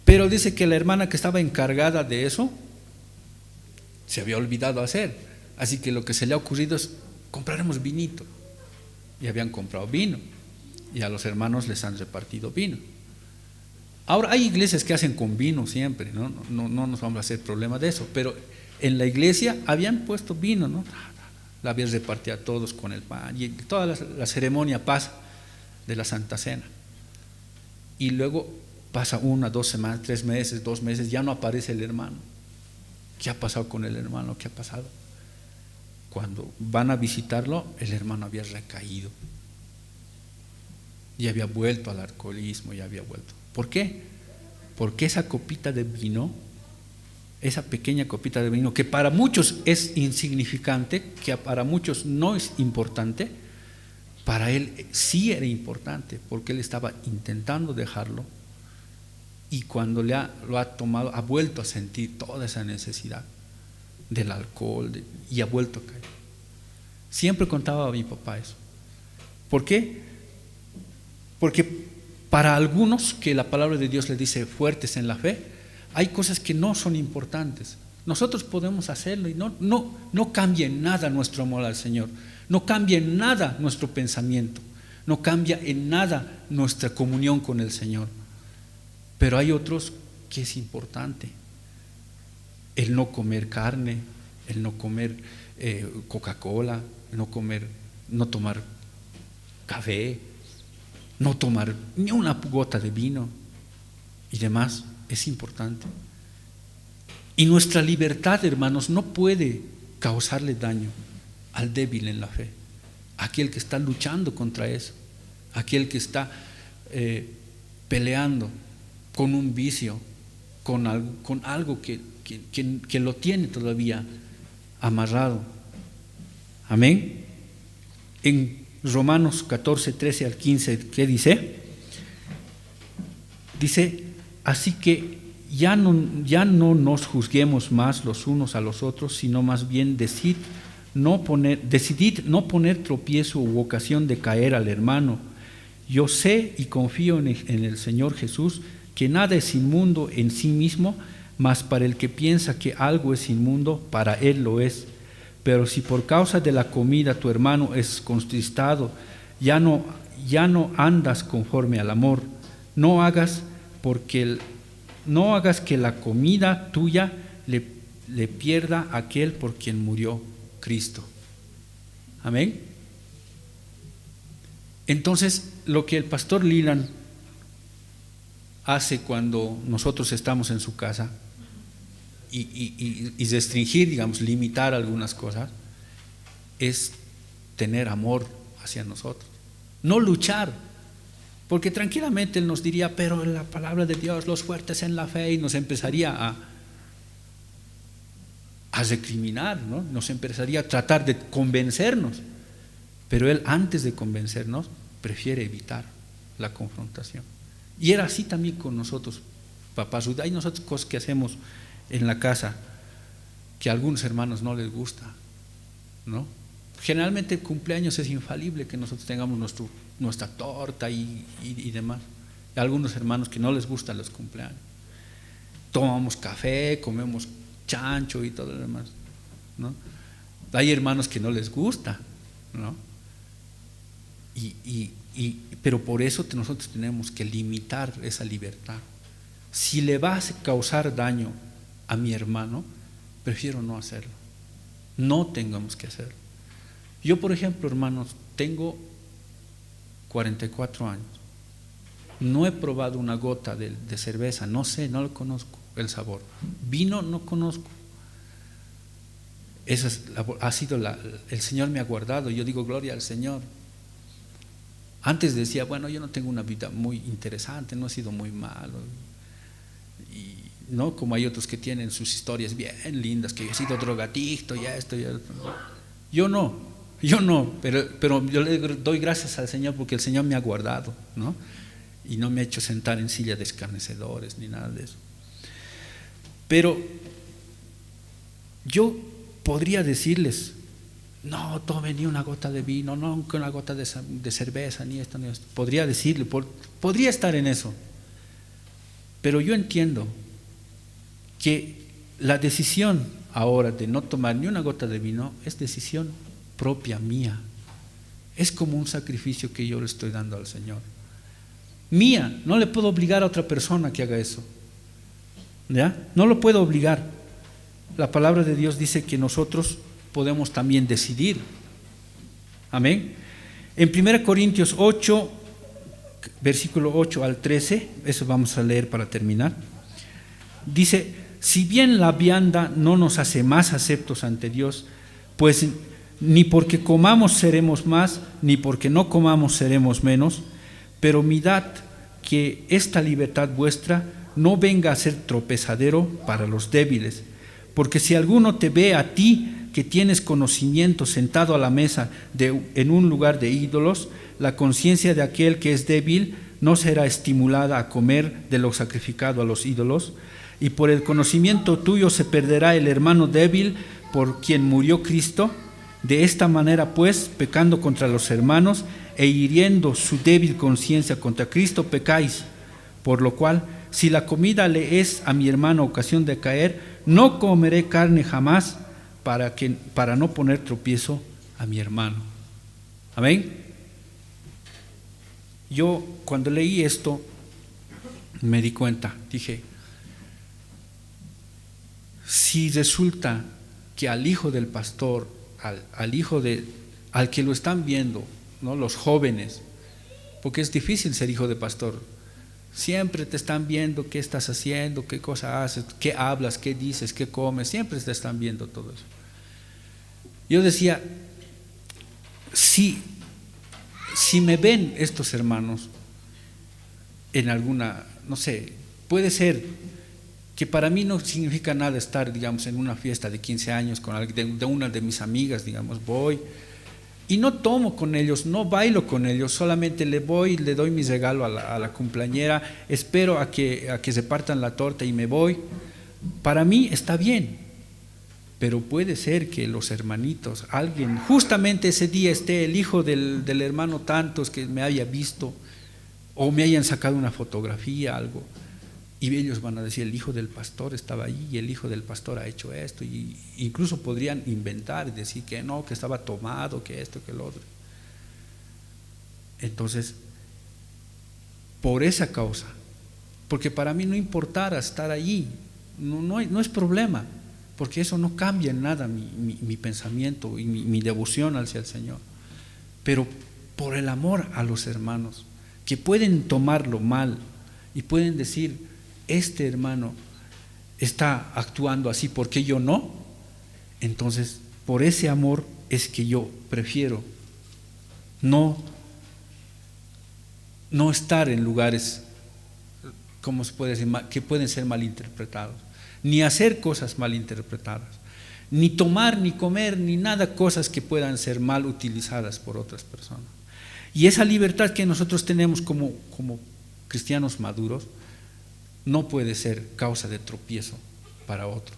Pero dice que la hermana que estaba encargada de eso se había olvidado hacer. Así que lo que se le ha ocurrido es: compraremos vinito. Y habían comprado vino. Y a los hermanos les han repartido vino. Ahora hay iglesias que hacen con vino siempre, ¿no? No nos vamos a hacer problema de eso. Pero en la iglesia habían puesto vino, ¿no? La habían repartido a todos con el pan. Y toda la ceremonia pasa de la Santa Cena. Y luego pasa 1, 2 semanas, 3 meses, 2 meses, ya no aparece el hermano. ¿Qué ha pasado con el hermano? ¿Qué ha pasado? Cuando van a visitarlo, el hermano había recaído y había vuelto al alcoholismo, y había vuelto. ¿Por qué? Porque esa copita de vino, esa pequeña copita de vino, que para muchos es insignificante, que para muchos no es importante, para él sí era importante, porque él estaba intentando dejarlo, y cuando lo ha tomado, ha vuelto a sentir toda esa necesidad del alcohol, y ha vuelto a caer. Siempre contaba a mi papá eso. ¿Por qué? Porque para algunos que la palabra de Dios les dice fuertes en la fe, hay cosas que no son importantes. Nosotros podemos hacerlo y no cambia en nada nuestro amor al Señor, no cambia en nada nuestro pensamiento, no cambia en nada nuestra comunión con el Señor. Pero hay otros que es importante: el no comer carne, el no comer Coca-Cola, no tomar café, no tomar ni una gota de vino y demás. Es importante. Y nuestra libertad, hermanos, no puede causarle daño al débil en la fe, aquel que está luchando contra eso, aquel que está peleando con un vicio, con algo que lo tiene todavía amarrado. Amén. En Romanos 14, 13 al 15, ¿qué dice? Dice: así que ya no nos juzguemos más los unos a los otros, sino más bien decidid no poner tropiezo u ocasión de caer al hermano. Yo sé y confío en el Señor Jesús, que nada es inmundo en sí mismo, mas para el que piensa que algo es inmundo, para él lo es. Pero si por causa de la comida tu hermano es contristado, ya no andas conforme al amor. No hagas que la comida tuya le pierda a aquel por quien murió Cristo. Amén. Entonces, lo que el pastor Leland hace cuando nosotros estamos en su casa y restringir, digamos, limitar algunas cosas, es tener amor hacia nosotros, no luchar, porque tranquilamente él nos diría: pero en la palabra de Dios, los fuertes en la fe, y nos empezaría a recriminar, ¿no? Nos empezaría a tratar de convencernos, pero él, antes de convencernos, prefiere evitar la confrontación. Y era así también con nosotros, papás. Hay nosotros cosas que hacemos en la casa que a algunos hermanos no les gusta, ¿no? Generalmente el cumpleaños es infalible que nosotros tengamos nuestra torta y demás. Hay algunos hermanos que no les gustan los cumpleaños. Tomamos café, comemos chancho y todo lo demás, ¿no? Hay hermanos que no les gusta, ¿no? Pero por eso nosotros tenemos que limitar esa libertad. Si le va a causar daño a mi hermano, prefiero no hacerlo. No tengamos que hacerlo. Yo, por ejemplo, hermanos, tengo 44 años. No he probado una gota de cerveza, no sé, no lo conozco el sabor. Vino no conozco. Esa ha sido el Señor me ha guardado. Yo digo gloria al Señor. Antes decía, bueno, yo no tengo una vida muy interesante, no he sido muy malo. no como hay otros que tienen sus historias bien lindas, que yo he sido drogadicto, ya esto, ya esto. Yo no, pero yo le doy gracias al Señor porque el Señor me ha guardado, ¿no? Y no me ha hecho sentar en silla de escarnecedores ni nada de eso. Pero yo podría decirles, no tomen ni una gota de vino, no una gota de cerveza, ni esto, ni esto. Podría decirle, podría estar en eso. Pero yo entiendo que la decisión ahora de no tomar ni una gota de vino es decisión propia mía. Es como un sacrificio que yo le estoy dando al Señor. Mía, no le puedo obligar a otra persona que haga eso. ¿Ya? No lo puedo obligar. La palabra de Dios dice que nosotros podemos también decidir. Amén. En 1 Corintios 8, versículo 8 al 13, eso vamos a leer para terminar. Dice: si bien la vianda no nos hace más aceptos ante Dios, pues ni porque comamos seremos más, ni porque no comamos seremos menos, pero mirad que esta libertad vuestra no venga a ser tropezadero para los débiles, porque si alguno te ve a ti que tienes conocimiento sentado a la mesa en un lugar de ídolos, la conciencia de aquel que es débil no será estimulada a comer de lo sacrificado a los ídolos, y por el conocimiento tuyo se perderá el hermano débil por quien murió Cristo. De esta manera, pues, pecando contra los hermanos e hiriendo su débil conciencia contra Cristo, pecáis. Por lo cual, si la comida le es a mi hermano ocasión de caer, no comeré carne jamás para no poner tropiezo a mi hermano. Amén. Yo cuando leí esto me di cuenta, dije, si resulta que al hijo del pastor, al que lo están viendo, ¿no? Los jóvenes, porque es difícil ser hijo de pastor, siempre te están viendo qué estás haciendo, qué cosa haces, qué hablas, qué dices, qué comes, siempre te están viendo todo eso. Yo decía, si me ven estos hermanos en alguna, no sé, puede ser que para mí no significa nada estar, digamos, en una fiesta de 15 años con de una de mis amigas, digamos, voy y no tomo con ellos, no bailo con ellos, solamente le doy mi regalo a la cumpleañera, espero a que se partan la torta y me voy. Para mí está bien, pero puede ser que los hermanitos, alguien, justamente ese día esté el hijo del hermano tantos que me haya visto o me hayan sacado una fotografía, algo. Y ellos van a decir, el hijo del pastor estaba ahí y el hijo del pastor ha hecho esto, y incluso podrían inventar y decir que no, que estaba tomado, que esto, que lo otro. Entonces, por esa causa, porque para mí no importara estar allí, no es problema, porque eso no cambia en nada mi pensamiento y mi devoción hacia el Señor, pero por el amor a los hermanos, que pueden tomarlo mal y pueden decir, este hermano está actuando así, ¿por qué yo no? Entonces, por ese amor es que yo prefiero no estar en lugares, ¿cómo se puede decir?, que pueden ser malinterpretados, ni hacer cosas malinterpretadas, ni tomar, ni comer, ni nada, cosas que puedan ser mal utilizadas por otras personas. Y esa libertad que nosotros tenemos como cristianos maduros, no puede ser causa de tropiezo para otros.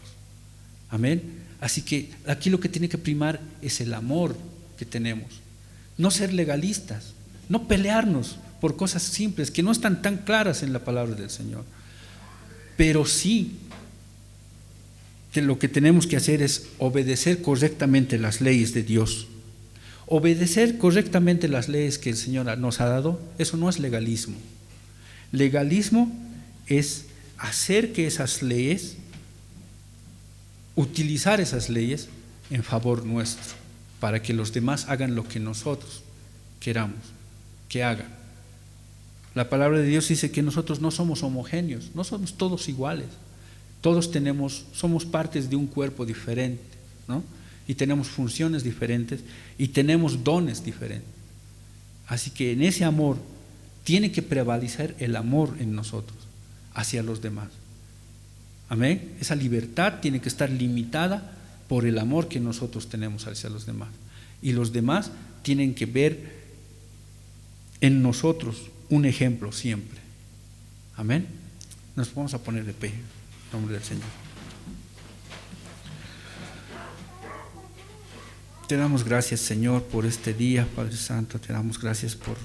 Amén. Así que aquí lo que tiene que primar es el amor que tenemos. No ser legalistas, no pelearnos por cosas simples que no están tan claras en la palabra del Señor. Pero sí que lo que tenemos que hacer es obedecer correctamente las leyes de Dios. Obedecer correctamente las leyes que el Señor nos ha dado, eso no es legalismo. Legalismo es hacer que esas leyes, utilizar esas leyes en favor nuestro, para que los demás hagan lo que nosotros queramos que hagan. La palabra de Dios dice que nosotros no somos homogéneos, no somos todos iguales, todos somos partes de un cuerpo diferente, ¿no? Y tenemos funciones diferentes y tenemos dones diferentes. Así que en ese amor tiene que prevalecer el amor en nosotros hacia los demás. Amén. Esa libertad tiene que estar limitada por el amor que nosotros tenemos hacia los demás. Y los demás tienen que ver en nosotros un ejemplo siempre. Amén. Nos vamos a poner de pie en nombre del Señor. Te damos gracias, Señor, por este día, Padre Santo. Te damos gracias por